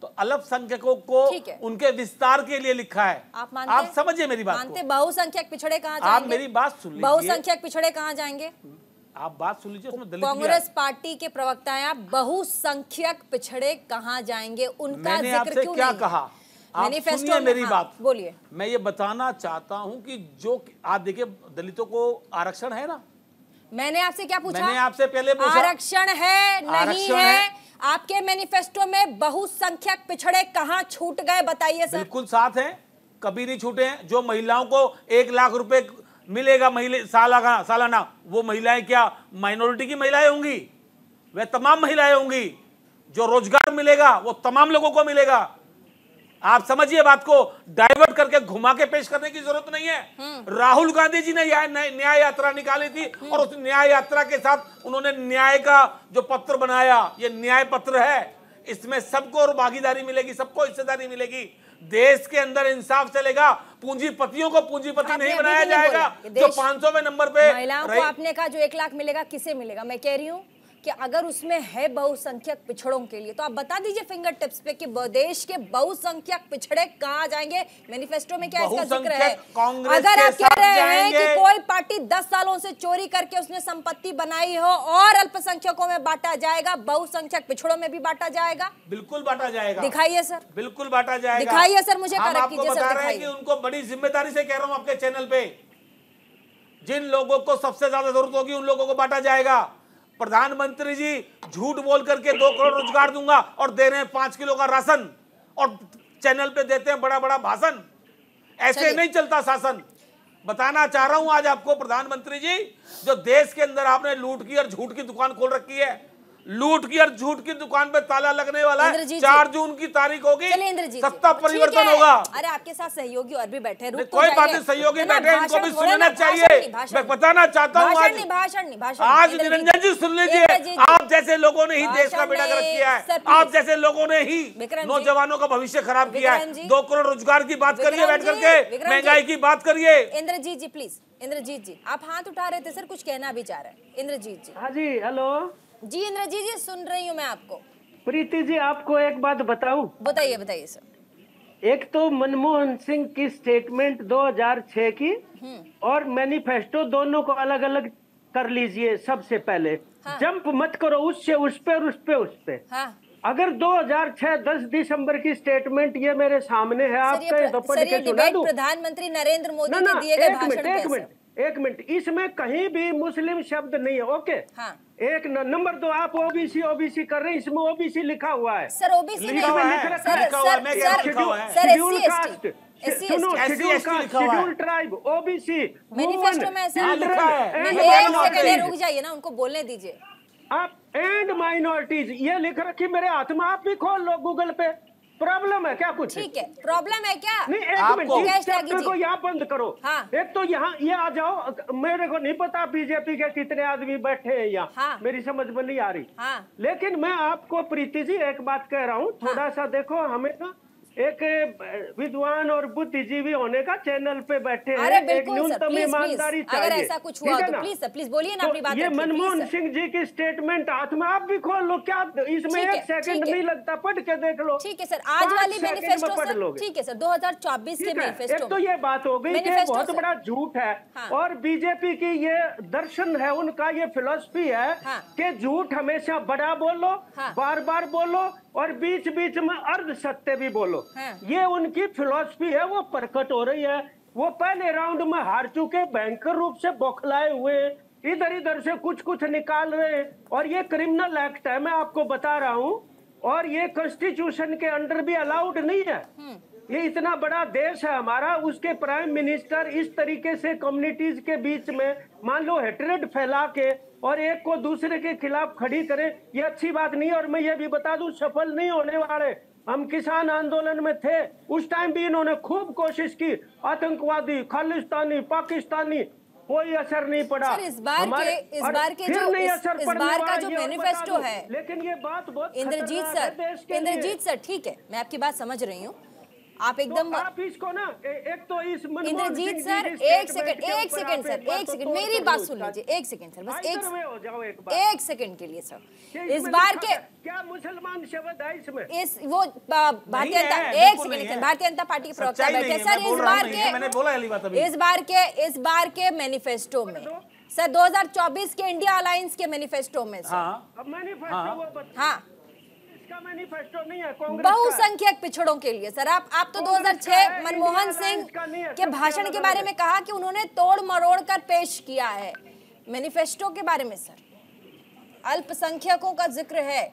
तो अल्पसंख्यकों को उनके विस्तार के लिए लिखा है। आप समझिए मेरी बात को। बहुसंख्यक पिछड़े कहाँ जाएंगे? आप मेरी बात सुन लीजिए। बहुसंख्यक पिछड़े कहाँ जाएंगे? आप बात सुन लीजिए। उसमें दलित कांग्रेस पार्टी के प्रवक्ता हैं आप, बहुसंख्यक पिछड़े कहाँ जाएंगे, उनका जिक्र क्यों क्या कहा? आप सुनिए मेरी बात, बोलिए। मैं ये बताना चाहता हूं कि जो आप देखिए, दलितों को आरक्षण है ना। मैंने आपसे क्या पूछा? मैंने आपसे पहले पूछा आरक्षण है नहीं है? आपके मैनिफेस्टो में बहुसंख्यक पिछड़े कहाँ छूट गए, बताइए सर। बिल्कुल साथ हैं, कभी नहीं छूटे हैं। जो महिलाओं को 1 लाख रुपए मिलेगा सालाना, वो महिलाएं क्या माइनॉरिटी की महिलाएं होंगी? वे तमाम महिलाएं होंगी। जो रोजगार मिलेगा वो तमाम लोगों को मिलेगा। आप समझिए बात को, डाइवर्ट करके घुमा के पेश करने की जरूरत नहीं है। राहुल गांधी जी ने न्याय यात्रा निकाली थी और उस न्याय यात्रा के साथ उन्होंने न्याय का जो पत्र बनाया, ये न्याय पत्र है। इसमें सबको भागीदारी मिलेगी, सबको हिस्सेदारी मिलेगी। देश के अंदर इंसाफ चलेगा। पूंजीपतियों को पूंजीपति नहीं बनाया जाएगा जो 500वें नंबर पे। महिलाओं को आपने कहा जो 1 लाख मिलेगा, किसे मिलेगा? मैं कह रही हूँ कि अगर उसमें है बहुसंख्यक पिछड़ों के लिए, तो आप बता दीजिए फिंगर टिप्स पे कि देश के बहुसंख्यक पिछड़े कहाँ जाएंगे। मैनिफेस्टो में क्या इसका जिक्र है? अगर आप कह रहे हैं कि कोई पार्टी 10 सालों से चोरी करके उसने संपत्ति बनाई हो और अल्पसंख्यकों में बांटा जाएगा, बहुसंख्यक पिछड़ों में भी बांटा जाएगा? बिल्कुल बांटा जाएगा। दिखाइए सर। बिल्कुल बांटा जाएगा। दिखाइए सर, मुझे करेक्ट कीजिए सर, दिखाइए। उनको बड़ी जिम्मेदारी से कह रहा हूं आपके चैनल पे, जिन लोगों को सबसे ज्यादा जरूरत होगी उन लोगों को बांटा जाएगा। प्रधानमंत्री जी झूठ बोल करके 2 करोड़ रोजगार दूंगा और दे रहे हैं 5 किलो का राशन, और चैनल पे देते हैं बड़ा बड़ा भाषण। ऐसे नहीं चलता शासन। बताना चाह रहा हूं आज आपको, प्रधानमंत्री जी, जो देश के अंदर आपने लूट की और झूठ की दुकान खोल रखी है, लूट की और झूठ की दुकान पे ताला लगने वाला है। 4 जून की तारीख होगी, सत्ता परिवर्तन होगा। अरे आपके साथ सहयोगी और भी बैठे, कोई बात नहीं, सहयोगी बैठे, इनको भी सुनना चाहिए। मैं बताना चाहता हूँ आज निरंजन जी सुन लीजिए, आप जैसे लोगों ने ही देश का बेड़ा गर्क किया है, आप जैसे लोगों ने ही नौजवानों का भविष्य खराब किया है। 2 करोड़ रोजगार की बात करिए बैठ करके, महंगाई की बात करिए। इंद्रजीत जी प्लीज, इंद्रजीत जी आप हाथ उठा रहे थे सर, कुछ कहना भी चाह रहे हैं इंद्रजीत जी। हाँ जी, हेलो जी इंद्रजीत जी सुन रही हूँ मैं आपको। प्रीति जी आपको एक बात बताऊं? बताइए बताइए सर। एक तो मनमोहन सिंह की स्टेटमेंट 2006 की और मैनिफेस्टो दोनों को अलग अलग कर लीजिए। सबसे पहले जंप मत करो उससे उस पे और उस पे उस पे। अगर 2006 10 दिसंबर की स्टेटमेंट ये मेरे सामने है, आप कहें तो पढ़ के सुना दूं। प्रधानमंत्री नरेंद्र मोदी के दिए गए भाषण एक मिनट, इसमें कहीं भी मुस्लिम शब्द नहीं है। ओके एक नंबर 2 आप ओबीसी ओबीसी कर रहे हैं, इसमें ओबीसी लिखा हुआ है सर। ओबीसी लिखा हुआ है शेड्यूल कास्ट, सुनो schedule caste, schedule tribe, OBC manifesto में ऐसा लिखा है। रुक जाइए ना, उनको बोलने दीजिए। आप एंड माइनॉरिटीज ये लिख रखी मेरे हाथ में, आप भी खोल लो गूगल पे। प्रॉब्लम है क्या कुछ? ठीक है, प्रॉब्लम है क्या? नहीं एक मिनट, इस चैप्टर को यहाँ बंद करो। एक तो यहाँ ये आ जाओ, मेरे को नहीं पता बीजेपी के कितने आदमी बैठे हैं यहाँ, मेरी समझ में नहीं आ रही। लेकिन मैं आपको प्रीति जी एक बात कह रहा हूँ, थोड़ा सा देखो, हमें ना एक विद्वान और बुद्धिजीवी होने का चैनल पे बैठे हैं, एक न्यूनतम ईमानदारी चाहिए। अगर ऐसा कुछ हुआ तो प्लीज बोलिए ना अपनी बात। ये मनमोहन सिंह जी की स्टेटमेंट हाथ में, आप भी खोल लो, क्या इसमें एक सेकंड नहीं लगता, पढ़ के देख लो। ठीक है सर, आज वाली मैनिफेस्टो पढ़ लो। ठीक है सर, 2024 के मैनिफेस्टो। एक तो ये बात हो गई कि बहुत बड़ा झूठ है, और बीजेपी की ये दर्शन है, उनका ये फिलॉसफी है कि झूठ हमेशा बड़ा बोलो, बार बार बोलो, और बीच बीच में अर्ध सत्य भी बोलो। ये उनकी फिलॉसफी है, वो प्रकट हो रही है। वो पहले राउंड में हार चुके, भयंकर रूप से बौखलाए हुए, इधर इधर से कुछ कुछ निकाल रहे हैं। और ये क्रिमिनल एक्ट है, मैं आपको बता रहा हूँ, और ये कॉन्स्टिट्यूशन के अंडर भी अलाउड नहीं है। ये इतना बड़ा देश है हमारा, उसके प्राइम मिनिस्टर इस तरीके से कम्युनिटीज के बीच में मान लो हेट्रेड फैला के और एक को दूसरे के खिलाफ खड़ी करे, ये अच्छी बात नहीं है। और मैं ये भी बता दूं, सफल नहीं होने वाले। हम किसान आंदोलन में थे, उस टाइम भी इन्होंने खूब कोशिश की, आतंकवादी, खालिस्तानी, पाकिस्तानी, कोई असर नहीं पड़ा। इस बार के जो मैनिफेस्टो है, लेकिन ये बात बहुत इंद्रजीत सर ठीक है, मैं आपकी बात समझ रही हूँ, आप एकदम तो आप इसको ना एक तो इस इंद्रजीत सर एक सेकंड सर, मेरी बात सुन लीजिए, एक सेकंड सर, बस एक सेकंड के लिए सर। इस बार के क्या मुसलमान शब्द है इसमें? इस वो भारतीय जनता पार्टी के प्रवक्ता बैठे सर। इस बार के मैनिफेस्टो में सर, 2024 के इंडिया अलायंस के मैनिफेस्टो में मैनिफेस्टो नहीं है कांग्रेस, बहुसंख्यक पिछड़ों के लिए सर। आप तो 2006 मनमोहन सिंह के भाषण के बारे में कहा कि उन्होंने तोड़ मरोड़ कर पेश किया है। मैनिफेस्टो के बारे में सर अल्पसंख्यकों का जिक्र है।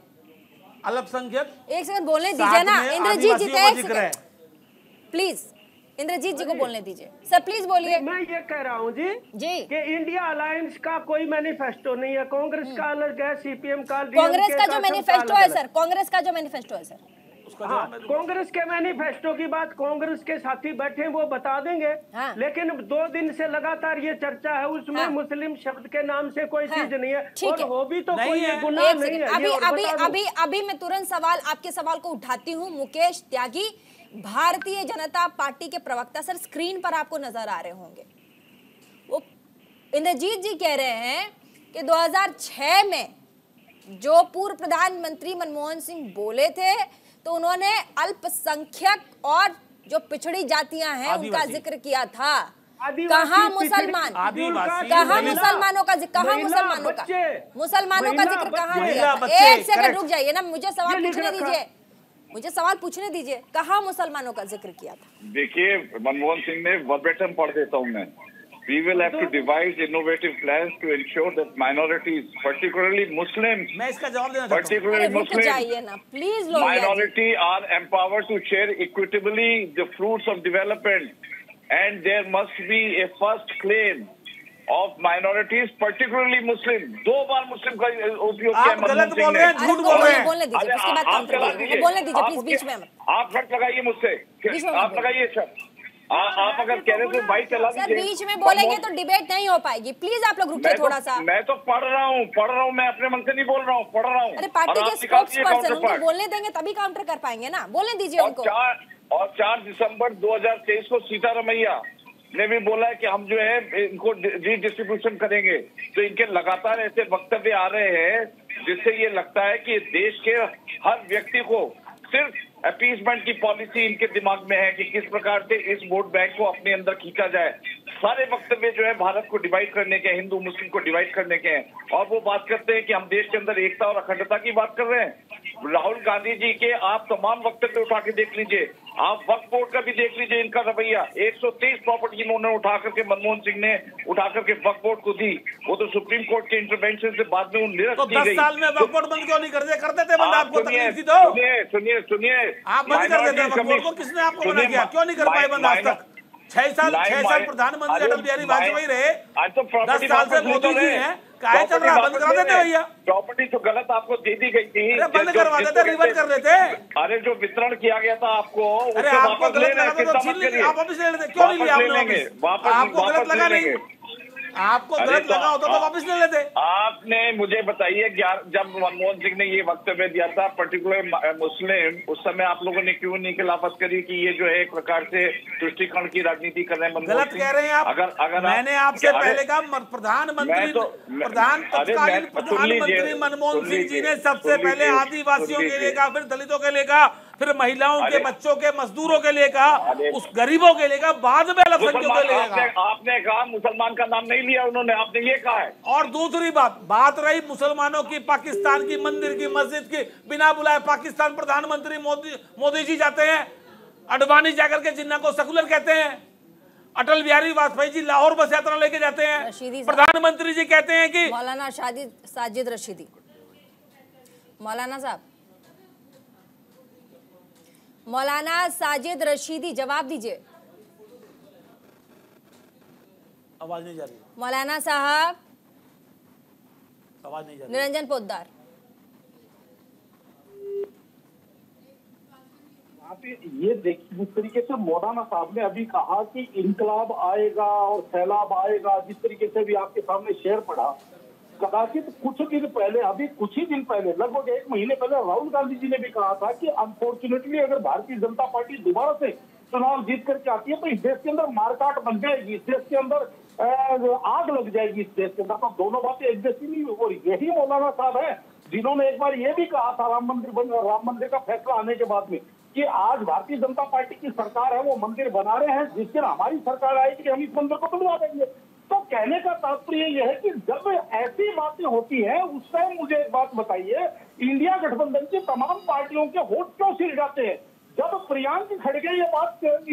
अल्पसंख्यक एक सेकंड बोलने दीजिए ना इंद्रजीत जी, एक सेकंड प्लीज, इंद्रजीत जी को बोलने दीजिए सर, प्लीज बोलिए। मैं ये कह रहा हूँ जी कि इंडिया अलायंस का कोई मैनिफेस्टो नहीं है, कांग्रेस का अलग है, सीपीएम का, कांग्रेस का जो मैनिफेस्टो है सर, कांग्रेस का जो मैनिफेस्टो है सर, कांग्रेस के मैनिफेस्टो की बात कांग्रेस के साथी बैठे वो बता देंगे। लेकिन 2 दिन से लगातार ये चर्चा है, उसमें मुस्लिम शब्द के नाम से कोई चीज नहीं है, और हो भी तो कोई गुनाह नहीं है। अभी मैं तुरंत आपके सवाल को उठाती हूँ। मुकेश त्यागी, भारतीय जनता पार्टी के प्रवक्ता सर, स्क्रीन पर आपको नजर आ रहे होंगे, वो इंद्रजीत जी कह रहे हैं कि 2006 में जो पूर्व प्रधानमंत्री मनमोहन सिंह बोले थे, तो उन्होंने अल्पसंख्यक और जो पिछड़ी जातियां हैं उनका जिक्र किया था। कहाँ मुसलमान, कहाँ मुसलमानों का जिक्र कहाँ किया था? एक सेकंड रुक जाइए ना, मुझे सवाल पूछने दीजिए, कहाँ मुसलमानों का जिक्र किया था? देखिए मनमोहन सिंह ने वर्बेटम पढ़ देता हूँ मैं। We will have to devise innovative plans to ensure that minorities, particularly Muslims, मैं इसका जवाब देना चाहता हूँ। particularly Muslims, minority are empowered to share equitably the fruits of development, and there must be a first claim of minorities particularly Muslim, 2 बार मुस्लिम का उपयोग किया। आप गलत बोल रहे हैं, झूठ बोल रहे हैं। बोलने दीजिए, उसके बाद काउंटर कीजिए, बोलने दीजिए प्लीज, बीच में आप शर्त लगाइए मुझसे, आप लगाइए शर्त। आप अगर कह रहे तो भाई चला दीजिए। सर बीच में बोलेंगे तो डिबेट नहीं हो पाएगी, प्लीज आप लोग रुकिए थोड़ा सा। मैं तो पढ़ रहा हूँ, मैं अपने मन से नहीं बोल रहा हूँ, पढ़ रहा हूँ। अरे पार्टी के स्पोक्स पर्सन, उनको बोलने देंगे तभी काउंटर कर पाएंगे ना, बोलने दीजिए उनको। और 4 दिसंबर 2023 को सीतारमैया ने भी बोला है कि हम जो है इनको रीडिस्ट्रीब्यूशन करेंगे। तो इनके लगातार ऐसे वक्तव्य आ रहे हैं जिससे ये लगता है कि देश के हर व्यक्ति को सिर्फ अपीसमेंट की पॉलिसी इनके दिमाग में है कि किस प्रकार से इस वोट बैंक को अपने अंदर खींचा जाए। सारे वक्तव्य जो है भारत को डिवाइड करने के, हिंदू मुस्लिम को डिवाइड करने के हैं। और वो बात करते हैं कि हम देश के अंदर एकता और अखंडता की बात कर रहे हैं। राहुल गांधी जी के आप तमाम वक्तव्य उठा के देख लीजिए, आप वक्फ बोर्ड का भी देख लीजिए इनका रवैया। 123 प्रॉपर्टी इन्होंने उठा करके, मनमोहन सिंह ने उठा करके वक्फ बोर्ड को दी। वो तो सुप्रीम कोर्ट के इंटरवेंशन से बाद में निरस्त की गई। 10 साल में वक्फ बोर्ड बंद क्यों नहीं कर देते बंद? आपको तकलीफ थी तो सुनिए आप बंद कर देते वक्फ बोर्ड को। किसने आपको मना किया? क्यों नहीं कर पाए बंद आज तक? 6 साल प्रधानमंत्री अटल बिहारी वाजपेयी रहे, 10 साल से मोदी जी हैं, काहे चल रहा? बंद करा देते भैया। प्रॉपर्टी जो गलत आपको दे दी गई थी, बंद करवा देते, रिवर्ट कर देते। अरे जो वितरण किया गया था आपको, अरे आपको गलत लगा तो छीन लीजिए, आप वापस ले लेते। क्यों नहीं लिया आपने? आपको गलत लगा नहीं, आपको गलत लगा होता तो वापस ले लेते। आपने मुझे बताइए, जब मनमोहन सिंह ने ये वक्तव्य दिया था पर्टिकुलर मुस्लिम, उस समय आप लोगों ने क्यों नहीं खिलाफत करी कि ये जो है एक प्रकार से तुष्टीकरण की राजनीति कर रहे हैं? गलत कह रहे हैं आप। अगर मैंने आपसे पहले कहा तत्कालीन प्रधानमंत्री मनमोहन सिंह जी ने सबसे पहले आदिवासियों के लिए कहा, फिर दलितों के लिए कहा, फिर महिलाओं के, बच्चों के, मजदूरों के लिए कहा, उस गरीबों के लिए कहा, बाद में अल्पसंख्यकों के लिए कहा। आपने कहा मुसलमान का नाम नहीं लिया उन्होंने, आपने ये कहा है। और दूसरी बात रही मुसलमानों की, पाकिस्तान की मंदिर की, मस्जिद की, बिना बुलाए पाकिस्तान प्रधानमंत्री मोदी जी जाते हैं, अडवाणी जाकर के जिन्ना को सेकुलर कहते हैं, अटल बिहारी वाजपेयी जी लाहौर बस यात्रा लेके जाते हैं, प्रधानमंत्री जी कहते हैं कि मौलाना साजिद रशीदी, मौलाना साहब, मौलाना साजिद रशीदी जवाब दीजिए। आवाज नहीं जा रही मौलाना साहब, आवाज नहीं जा रही। निरंजन पोद्दार, ये देखिए जिस तरीके से मौलाना साहब ने अभी कहा कि इनकलाब आएगा और सैलाब आएगा, जिस तरीके से भी आपके सामने शेर पड़ा, कदाचित कुछ दिन पहले, अभी कुछ ही दिन पहले, लगभग 1 महीने पहले राहुल गांधी जी ने भी कहा था कि अनफॉर्चुनेटली अगर भारतीय जनता पार्टी दोबारा से चुनाव जीत करके आती है तो इस देश के अंदर मारकाट बन जाएगी, इस देश के अंदर आग लग जाएगी, इस देश के अंदर। तो दोनों बातें एक जैसी नहीं। और यही मौलाना साहब है जिन्होंने एक बार ये भी कहा था राम मंदिर का फैसला आने के बाद में कि आज भारतीय जनता पार्टी की सरकार है, वो मंदिर बना रहे हैं, जिस दिन हमारी सरकार आएगी हम इस मंदिर को तुड़वा देंगे। तो कहने का तात्पर्य यह है कि जब ऐसी बातें होती हैं उस टाइम मुझे एक बात बताइए, इंडिया गठबंधन की तमाम पार्टियों के वोट क्यों सिर जाते हैं? जब प्रियंक खड़गे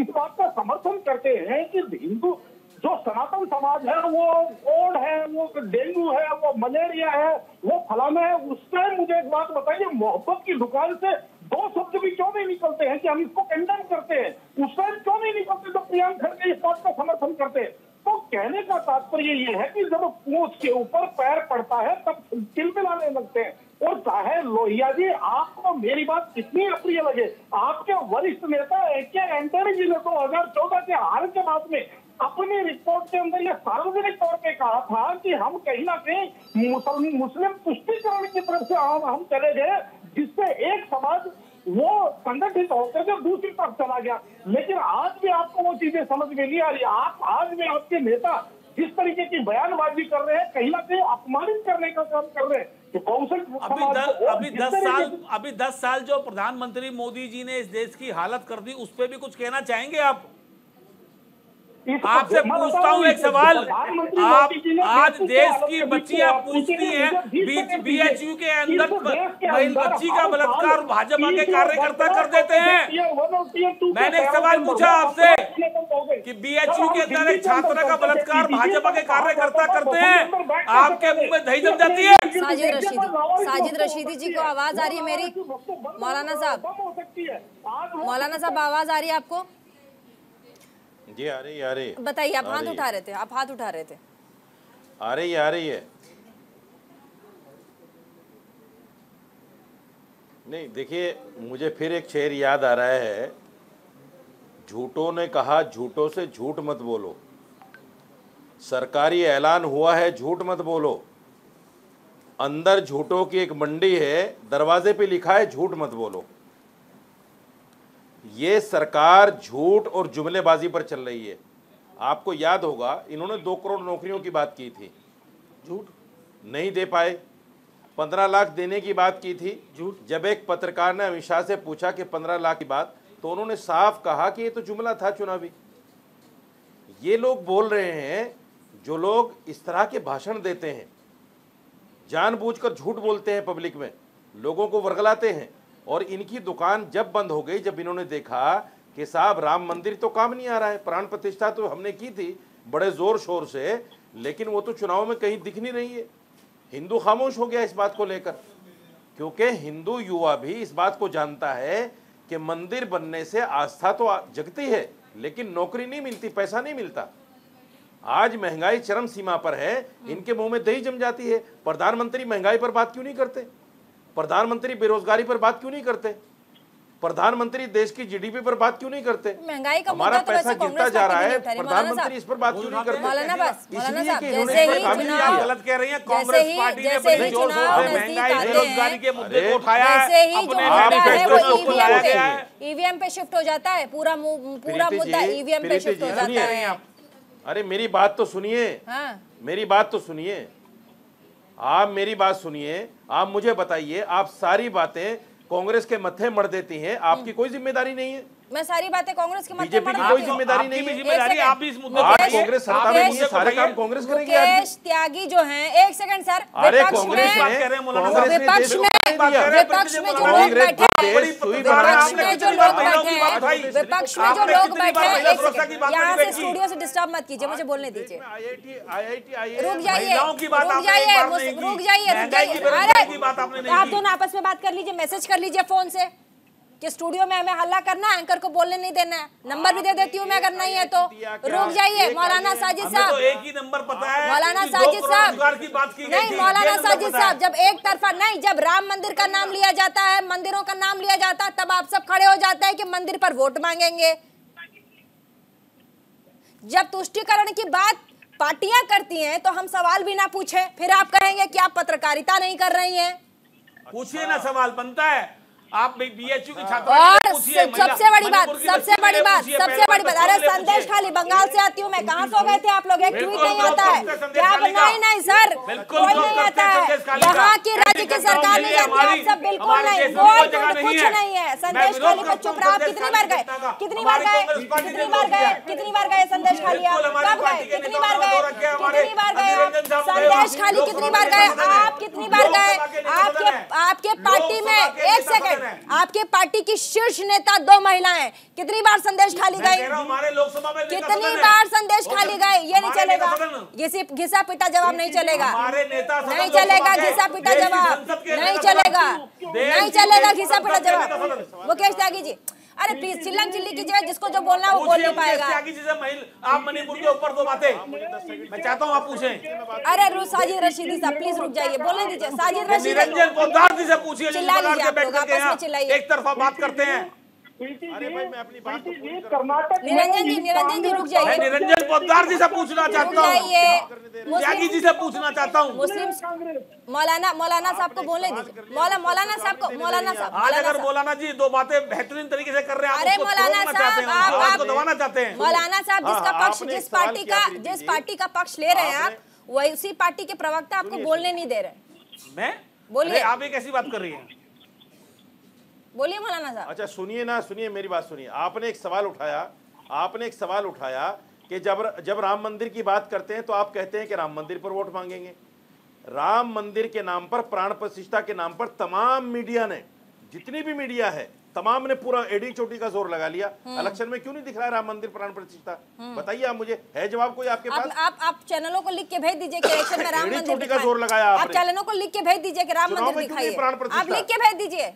इस बात का समर्थन करते हैं कि हिंदू जो सनातन समाज है वो कोड है, वो डेंगू है, वो मलेरिया है, वो फलाना है, उस टाइम मुझे एक बात बताइए, मोहब्बत की दुकान से 2 शब्द भी क्यों नहीं निकलते हैं कि हम इसको कंडेम करते हैं? उस टाइम क्यों नहीं निकलते जब प्रियंक खड़गे इस बात का समर्थन करते हैं? तो कहने का तात्पर्य ये है कि जब पूंछ के ऊपर पैर पड़ता है तब चिलमिलाने लगते हैं। और चाहे लोहिया जी आपको मेरी बात कितनी अप्रिय लगे, आपके वरिष्ठ नेता AK एंटनी जी ने 2014 के हार के बाद में अपनी रिपोर्ट के अंदर यह सार्वजनिक तौर पे कहा था कि हम कहीं ना कहीं मुस्लिम तुष्टीकरण की तरफ से हम चले गए, जिससे एक समाज वो संगठित होकर के दूसरी तरफ चला गया। लेकिन आज भी आपको वो चीजें समझ में नहीं आ रही। आप आज भी आपके नेता जिस तरीके की बयानबाजी कर रहे हैं, कहीं ना कहीं अपमानित करने का काम कर रहे हैं। अभी 10 साल जो प्रधानमंत्री मोदी जी ने इस देश की हालत कर दी, उस पर भी कुछ कहना चाहेंगे आप? आपसे पूछता हूँ एक सवाल, आप आज देश की बच्चियां पूछती हैं BHU के अंदर बच्ची का बलात्कार भाजपा के कार्यकर्ता कर देते हैं। मैंने एक सवाल पूछा आपसे कि BHU के अंदर एक छात्रा का बलात्कार भाजपा के कार्यकर्ता करते हैं, आपके मुंह में दही जम जाती है? साजिद रशीदी जी को आवाज आ रही है मेरी? मौलाना साहब आवाज आ रही है आपको? जी आ रही बताइए, आप हाथ उठा रहे थे, आ रही है। नहीं देखिए, मुझे फिर एक शेर याद आ रहा है, झूठों ने कहा झूठों से झूठ मत बोलो, सरकारी ऐलान हुआ है झूठ मत बोलो, अंदर झूठों की एक मंडी है, दरवाजे पे लिखा है झूठ मत बोलो। ये सरकार झूठ और जुमलेबाजी पर चल रही है। आपको याद होगा, इन्होंने 2 करोड़ नौकरियों की बात की थी, झूठ नहीं दे पाए। 15 लाख देने की बात की थी, झूठ। जब एक पत्रकार ने अमित शाह से पूछा कि 15 लाख की बात, तो उन्होंने साफ कहा कि ये तो जुमला था चुनावी। ये लोग बोल रहे हैं, जो लोग इस तरह के भाषण देते हैं, जानबूझकर झूठ बोलते हैं, पब्लिक में लोगों को वर्गलाते हैं। और इनकी दुकान जब बंद हो गई, जब इन्होंने देखा कि साहब राम मंदिर तो काम नहीं आ रहा है, प्राण प्रतिष्ठा तो हमने की थी बड़े जोर शोर से, लेकिन वो तो चुनाव में कहीं दिख नहीं रही है, हिंदू खामोश हो गया इस बात को लेकर। क्योंकि हिंदू युवा भी इस बात को जानता है कि मंदिर बनने से आस्था तो जगती है, लेकिन नौकरी नहीं मिलती, पैसा नहीं मिलता। आज महंगाई चरम सीमा पर है, इनके मुंह में दही जम जाती है। प्रधानमंत्री महंगाई पर बात क्यों नहीं करते? प्रधानमंत्री बेरोजगारी पर बात क्यों नहीं करते? प्रधानमंत्री देश की जीडीपी पर बात क्यों नहीं करते? महंगाई का हमारा पैसा गिरता जा रहा है, प्रधानमंत्री इस पर बात क्यों नहीं करते? मौलाना साहब, जैसे ही चुनाव गलत कह रही है, कांग्रेस पार्टी ने बड़े जोर शोर से महंगाई बेरोजगारी के मुद्दे को उठाया है, अपने मैनिफेस्टो को लाया गया है। ईवीएम पे शिफ्ट हो जाता है, पूरा मुद्दा ईवीएम पे शिफ्ट हो जाता है। अरे मेरी बात तो सुनिए, मेरी बात तो सुनिए, आप मेरी बात सुनिए। आप मुझे बताइए, आप सारी बातें कांग्रेस के मत्थे मर देती हैं, आपकी कोई जिम्मेदारी नहीं है? मैं सारी बातें कांग्रेस के मत्थे बीजेपी की कोई जिम्मेदारी नहीं है। आप भी इस मुद्दे आज कांग्रेस सत्ता में नहीं है, सारे काम कांग्रेस करेगी। मुकेश त्यागी जो हैं, एक सेकंड सर, अरे विपक्ष में जो लोग बैठे हैं, विपक्ष में जो लोग बैठे हैं, यहाँ से स्टूडियो से डिस्टर्ब मत कीजिए, मुझे बोलने दीजिए। रुक जाइए, अरे आप दोनों आपस में बात कर लीजिए, मैसेज कर लीजिए फोन से कि स्टूडियो में हमें हल्ला करना है, एंकर को बोलने नहीं देना है। नंबर भी दे देती हूँ मैं अगर नहीं है तो। रुक जाइए मौलाना साजिद साहब, तो एक ही नंबर पता है, मौलाना साजिद साहब, नहीं मौलाना साजिद साहब, जब एक तरफा नहीं, जब राम मंदिर का नाम लिया जाता है, मंदिरों का नाम लिया जाता है, तब आप सब खड़े हो जाते हैं कि मंदिर पर वोट मांगेंगे। जब तुष्टीकरण की बात पार्टियां करती हैं तो हम सवाल भी ना पूछे, फिर आप कहेंगे कि आप पत्रकारिता नहीं कर रही हैं। पूछिए ना, सवाल बनता है। आप बीएचयू की छात्रा और सबसे बड़ी बात, अरे संदेश खाली, बंगाल से आती हूँ मैं, कहाँ सो गए थे आप लोग? एक ट्वीट नहीं आता है क्या? नहीं सर, कोई नहीं आता है, यहाँ की राज्य की सरकार नहीं आती, आप सब बिल्कुल नहीं, कुछ नहीं है। संदेश खाली पर चुप रहा। कितनी बार गए संदेश खाली? कब गए? कितनी बार गए? संदेश खाली कितनी बार गए? आप कितनी बार गए? आपके पार्टी में, एक सेकंड, आपके पार्टी की शीर्ष नेता 2 महिलाएं, कितनी बार संदेश खाली गई? कितनी बार संदेश खाली गए? ये नहीं चलेगा, घिसा पिटा जवाब नहीं चलेगा, नहीं चलेगा घिसा पिटा जवाब, नहीं चलेगा, नहीं चलेगा घिसा पिटा जवाब। मुकेश त्यागी जी, अरे प्लीज चिल्लम चिल्ली कीजिए, जिसको जो बोलना वो बोल नहीं पाएगा। आप मणिपुर के ऊपर 2 बातें मैं चाहता हूँ आप पूछें। अरे साजिद रशीदी साहब प्लीज रुक जाइए, बोलने दीजिए। साजिद रशीदी, निरंजन पोद्दार जी से पूछिए, चिल्ला लीजिए आप लोग, आपस में चिल्लाइए, एक तरफा बात करते हैं। अरे भाई मैं अपनी बात कर्नाटक निरंजन जी रुक जाइए। मैं निरंजन पोद्दार जी से पूछना चाहता हूँ, त्यागी जी से पूछना चाहता हूँ। मुस्लिम मौलाना साहब को बोलने दीजिए, मौलाना साहब आज अगर मौलाना जी 2 बातें बेहतरीन तरीके से कर रहे हैं, अरे मौलाना साहब आपको दबाना चाहते हैं। मौलाना साहब जिसका पक्ष, जिस पार्टी का पक्ष ले रहे हैं आप, वही उसी पार्टी के प्रवक्ता आपको बोलने नहीं दे रहे। मैं बोलिए, आप एक ऐसी बात कर रही हैं, बोलिए मौलाना साहब। अच्छा सुनिए ना, सुनिए मेरी बात सुनिए। आपने एक सवाल उठाया कि जब राम मंदिर की बात करते हैं तो आप कहते हैं कि राम मंदिर पर वोट मांगेंगे। राम मंदिर के नाम पर, प्राण प्रतिष्ठा के नाम पर तमाम मीडिया ने, जितनी भी मीडिया है, तमाम ने पूरा एडी चोटी का जोर लगा लिया। इलेक्शन में क्यों नहीं दिख रहा है राम मंदिर प्राण प्रतिष्ठा? बताइए आप मुझे, है जवाब कोई आपके पास? आप चैनलों को लिख के भेज दीजिए कि इलेक्शन में राम मंदिर का जोर लगाया आप चैनलों को लिख के भेज दीजिए कि राम मंदिर दिखाइए, आप लिख के भेज दीजिए।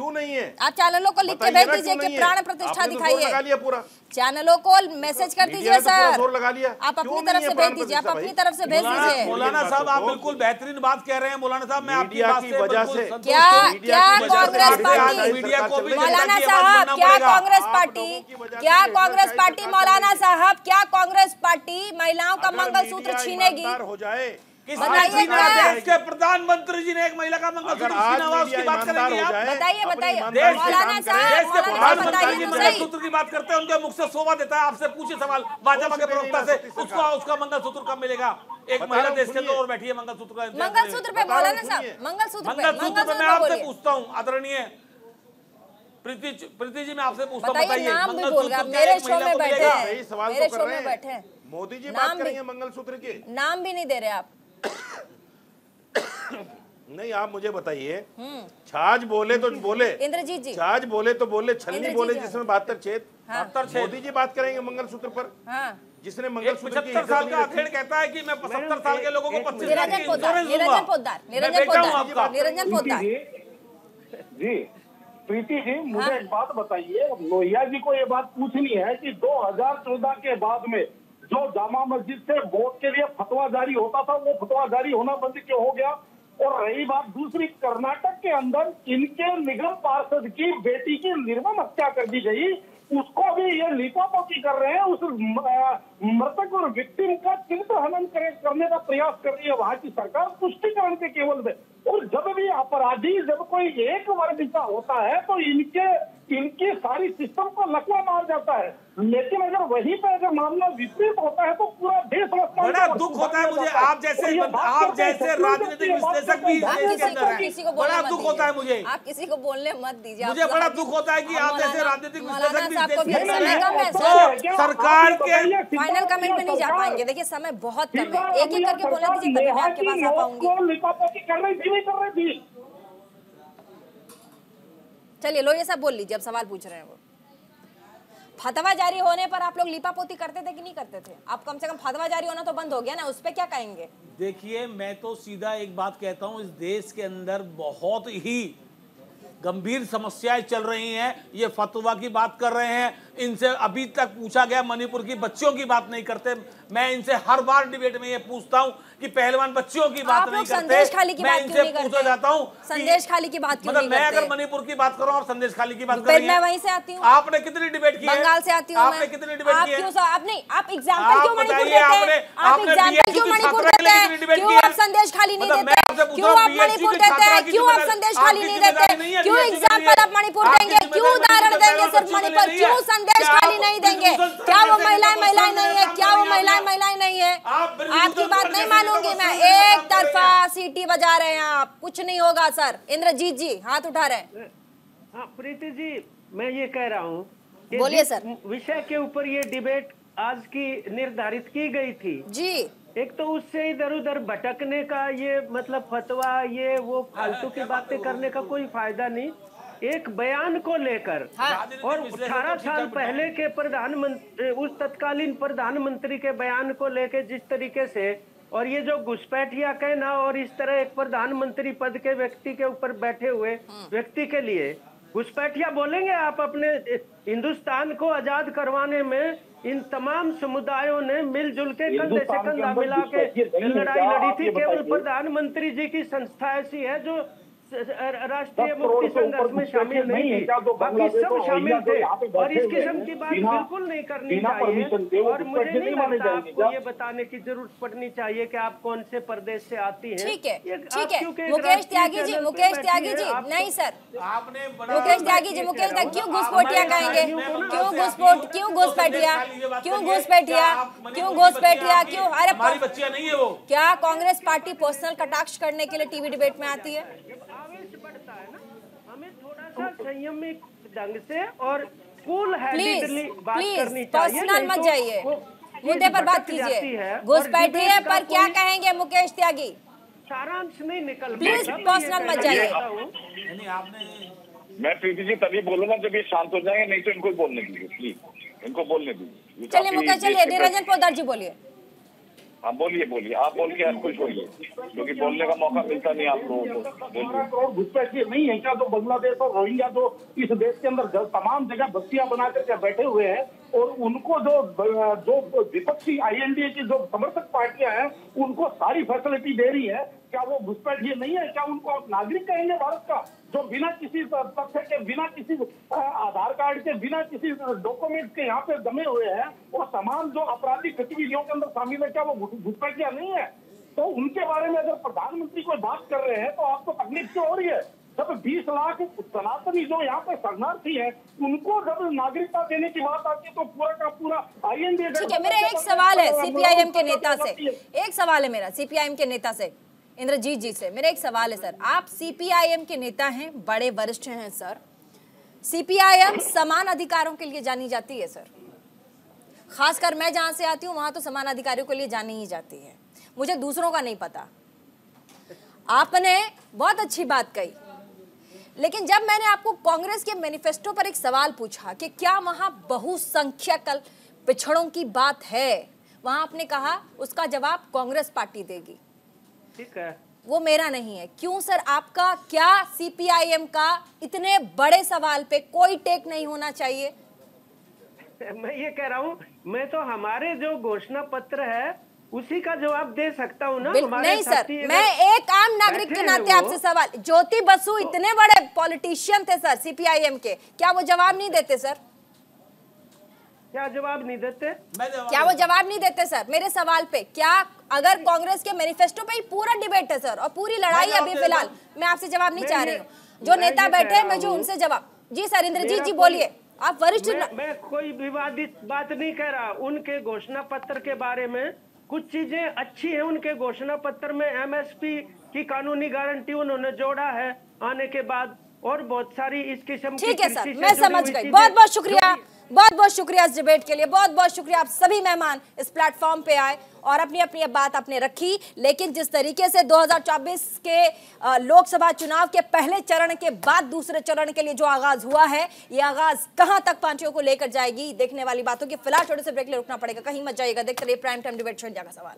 क्यों नहीं है? आप चैनलों को लिख के भेज दीजिए कि प्राण प्रतिष्ठा दिखाइए। पूरा चैनलों को मैसेज कर दीजिए सर, जोर लगा लिया। आप अपनी तरफ से भेज दीजिए, आप अपनी तरफ से भेज दीजिए। मौलाना साहब आप बिल्कुल बेहतरीन बात कह रहे हैं। मौलाना साहब मैं आपकी बात से क्या कांग्रेस पार्टी, मीडिया को भी मौलाना साहब क्या कांग्रेस पार्टी मौलाना साहब क्या कांग्रेस पार्टी महिलाओं का मंगलसूत्र छीनेगी? हो जाए बताइए, देश के प्रधानमंत्री जी ने एक महिला का मंगलसूत्र छीना हुआ, उसकी बात करेंगे आप? बताइए मौलाना साहब, प्रधानमंत्री मंगलसूत्र की बात करते हैं, उनके मुख से शोभा देता है। आपसे पूछिए सवाल भाजपा के प्रवक्ता से, उसका मंगलसूत्र कब मिलेगा? एक महिला देश के अंदर और बैठी है मंगलसूत्र पे। मौलाना साहब मंगलसूत्र पे मैं आपसे पूछता हूँ, आदरणीय प्रीति जी, मैं आपसे पूछता हूँ, बताइए मेरे शो में बैठे हैं, मेरे शो में बैठे हैं, मोदी जी बात करेंगे मंगलसूत्र के, नाम भी नहीं दे रहे आप। नहीं आप मुझे बताइए, छाछ बोले तो बोले इंद्रजीत जी, छाछ बोले तो बोले, छलनी बोले जिसमें 72 छेद। मोदी जी बात करेंगे मंगलसूत्र पर, जिसने मंगलसूत्र की 75 साल का अखेड़ कहता है कि मैं 75 साल के लोगों को 25 लाख की निरंजन पोद्दार जी, प्रीति जी मुझे एक बात बताइए, लोहिया जी को ये बात पूछनी है कि 2014 के बाद में जो जामा मस्जिद से वोट के लिए फतवा जारी होता था, वो फतवा जारी होना बंद क्यों हो गया? और रही बात दूसरी, कर्नाटक के अंदर इनके निगम पार्षद की बेटी की निर्मम हत्या कर दी गई, उसको भी ये लीपापोती कर रहे हैं, उस मृतक और विक्टिम का चित्र हनन करने का प्रयास कर रही है वहां की सरकार, पुष्टिकरण के केवल में। और जब भी अपराधी जब कोई एक वर्ग का होता है तो इनकी सारी सिस्टम को लकवा मार जाता है, लेकिन अगर वहीं पे अगर मामला विपरीत होता है तो पूरा देश बड़ा दुख होता है मुझे। आप जैसे राजनीतिक विश्लेषक भी देश के अंदर हैं, बड़ा दुख होता है मुझे। आप किसी को बोलने मत दीजिए, मुझे बड़ा दुख होता है कि आप जैसे राजनीतिक विश्लेषक भी सरकार के फाइनल कमेंट में नहीं जा पाएंगे। देखिए समय बहुत कम है, एक एक करके बोलना दीजिए तभी मैं आपके पास आ पाऊंगी। चलिए लोहिया साहब बोल लीजिए, अब सवाल पूछ रहे हैं वो। फतवा जारी होने पर आप लोग लीपापोती करते थे कि नहीं करते थे? आप कम से कम फतवा जारी होना तो बंद हो गया ना, उस पे क्या कहेंगे? देखिए मैं तो सीधा एक बात कहता हूं, इस देश के अंदर बहुत ही गंभीर समस्याएं चल रही हैं। ये फतवा की बात कर रहे हैं, इनसे अभी तक पूछा गया मणिपुर की बच्चियों की बात नहीं करते। मैं इनसे हर बार डिबेट में ये पूछता हूं कि पहलवान बच्चियों की बात नहीं करते। संदेश खाली की बात क्यों नहीं करते? पूछा जाता हूं संदेश खाली की बात क्यों नहीं करते? मैं अगर मणिपुर की बात करूं और संदेश खाली की बात करें, मैं वहीं से आती हूँ। आपने कितनी डिबेट की? बंगाल से आती हूँ। आपने कितनी डिबेट की? आप नहीं, आप एग्जाम्पल क्यों मणिपुर देते हैं? आप एग्जाम्पल क्यों मणिपुर देते हैं? क्यों आप संदेश खाली नहीं देते? क्यों आप मणिपुर देते हैं? क्यों आप संदेश खाली नहीं देते? क्यों एग्जाम्पल आप मणिपुर देंगे? क्यों उदाहरण देंगे सिर्फ मणिपुर? क्यों संदेश खाली नहीं देंगे? क्या वो महिलाएं नहीं है? क्या वो महिलाएं नहीं है? आपकी बात नहीं मानूंगी मैं। एक तरफा सीटी बजा रहे हैं आप, कुछ नहीं होगा सर। इंद्रजीत जी हाथ उठा रहे हैं। हाँ प्रीति जी, मैं ये कह रहा हूँ, बोलिए सर। विषय के ऊपर ये डिबेट आज की निर्धारित की गई थी जी। एक तो उससे इधर उधर भटकने का ये मतलब फतवा ये वो फालतू की बातें करने का कोई फायदा नहीं। एक बयान को लेकर और 18 साल पहले के प्रधानमंत्री, उस तत्कालीन प्रधानमंत्री के बयान को लेकर जिस तरीके से, और ये जो घुसपैठिया कहना और इस तरह एक प्रधानमंत्री पद के व्यक्ति के ऊपर बैठे हुए व्यक्ति के लिए घुसपैठिया बोलेंगे आप? अपने हिंदुस्तान को आजाद करवाने में इन तमाम समुदायों ने मिलजुल के कंधे से कंधा मिला के लड़ाई लड़ी थी। केवल प्रधानमंत्री जी की संस्था ऐसी है जो राष्ट्रीय मुक्ति संघर्ष में शामिल नहीं थी, बाकी सब शामिल थे। और इस किस्म की बात बिल्कुल नहीं करनी चाहिए। और मुझे नहीं लगता आपको ये बताने की जरूरत पड़नी चाहिए कि आप कौन से प्रदेश से आती हैं। ठीक है, ठीक है। मुकेश त्यागी जी, नहीं सर, मुकेश त्यागी जी, क्यों घुसपैठिया कहेंगे? क्यों घुसपैठिया? क्यों? अरे बच्चियां नहीं है वो। क्या कांग्रेस पार्टी पर्सनल कटाक्ष करने के लिए टीवी डिबेट में आती है? बढ़ता है ना, हमें थोड़ा सा संयमित ढंग से और कूल हेडेडली बात करनी चाहिए। पर्सनल मत जाइए, मुद्दे पर बात कीजिए। घुसपैठिए पर क्या कहेंगे मुकेश त्यागी? सारांश नहीं निकल, प्लीज पर्सनल मत जाइए। मैं प्रीति जी तभी बोलूंगा जब ये शांत हो जाएंगे, नहीं तो इनको बोलने दीजिए, प्लीज इनको बोलने दीजिए। चलिए मुकेश, चलिए निरंजन पोद्दार जी बोलिए। हाँ बोलिए बोलिए, आप बोल के आप खुश होइए, क्योंकि बोलने का मौका मिलता नहीं आप लोगों को। 12 करोड़ घुसपैठिए नहीं है क्या, जो बांग्लादेश और रोहिंग्या जो इस देश के अंदर तमाम जगह बस्तियां बना करके बैठे हुए हैं, और उनको जो विपक्षी INDA की जो समर्थक पार्टियां हैं उनको सारी फैसिलिटी दे रही है, क्या वो घुसपैठिए नहीं है? क्या उनको आप नागरिक कहेंगे भारत का, जो बिना किसी तथ्य के, बिना किसी आधार कार्ड के, बिना किसी डॉक्यूमेंट के यहाँ पे जमे हुए हैं और तमाम जो आपराधिक गतिविधियों के अंदर शामिल है, क्या वो घुसपैठिया नहीं है? तो उनके बारे में अगर प्रधानमंत्री कोई बात कर रहे हैं तो आपको तकलीफ क्यों हो रही है? जब 20 लाख सनातनी जो यहाँ पे शरणार्थी है उनको जब नागरिकता देने की बात आती है तो पूरा का पूरा INDA। ठीक है, मेरा एक सवाल है CPIM के नेता से, एक सवाल है मेरा CPIM के नेता से, इंद्रजीत जी से मेरा एक सवाल है सर। आप CPIM के नेता हैं, बड़े वरिष्ठ हैं सर। CPIM समान अधिकारों के लिए जानी जाती है सर, खासकर मैं जहां से आती हूँ वहां तो समान अधिकारियों के लिए जानी ही जाती है, मुझे दूसरों का नहीं पता। आपने बहुत अच्छी बात कही, लेकिन जब मैंने आपको कांग्रेस के मैनिफेस्टो पर एक सवाल पूछा कि क्या वहां बहुसंख्यक पिछड़ों की बात है, वहां आपने कहा उसका जवाब कांग्रेस पार्टी देगी। ठीक है, वो मेरा नहीं है। क्यों सर, आपका क्या CPIM का इतने बड़े सवाल पे कोई टेक नहीं होना चाहिए? मैं ये कह रहा हूँ, मैं तो हमारे जो घोषणा पत्र है उसी का जवाब दे सकता हूँ ना। नहीं सर, मैं एक आम नागरिक के नाते आपसे सवाल, ज्योति बसु इतने बड़े पॉलिटिशियन थे सर CPIM के, क्या वो जवाब नहीं देते सर? क्या जवाब नहीं देते? क्या वो जवाब नहीं देते सर मेरे सवाल पे? क्या अगर कांग्रेस के मैनिफेस्टो पे ही पूरा डिबेट है सर और पूरी लड़ाई अभी फिलहाल, मैं आपसे जवाब नहीं चाह रही हूँ, जो नेता बैठे हैं मैं जो उनसे जवाब। जी सर, इंद्रजीत जी बोलिए, आप वरिष्ठ। मैं कोई विवादित बात नहीं कह रहा, उनके घोषणा पत्र के बारे में कुछ चीजें अच्छी है। उनके घोषणा पत्र में MSP की कानूनी गारंटी उन्होंने जोड़ा है आने के बाद, और बहुत सारी इस किस्म की। ठीक है सर, मैं समझ गई। बहुत बहुत शुक्रिया, बहुत बहुत शुक्रिया इस डिबेट के लिए, बहुत बहुत शुक्रिया। आप सभी मेहमान इस प्लेटफॉर्म पे आए और अपनी अपनी बात आपने रखी, लेकिन जिस तरीके से 2024 के लोकसभा चुनाव के पहले चरण के बाद दूसरे चरण के लिए जो आगाज हुआ है, ये आगाज कहां तक पार्टियों को लेकर जाएगी, देखने वाली बातों की। फिलहाल छोटे से ब्रेक ले रुकना पड़ेगा, कहीं मत जाइएगा। देखते रहिए prime time debate show India का सवाल।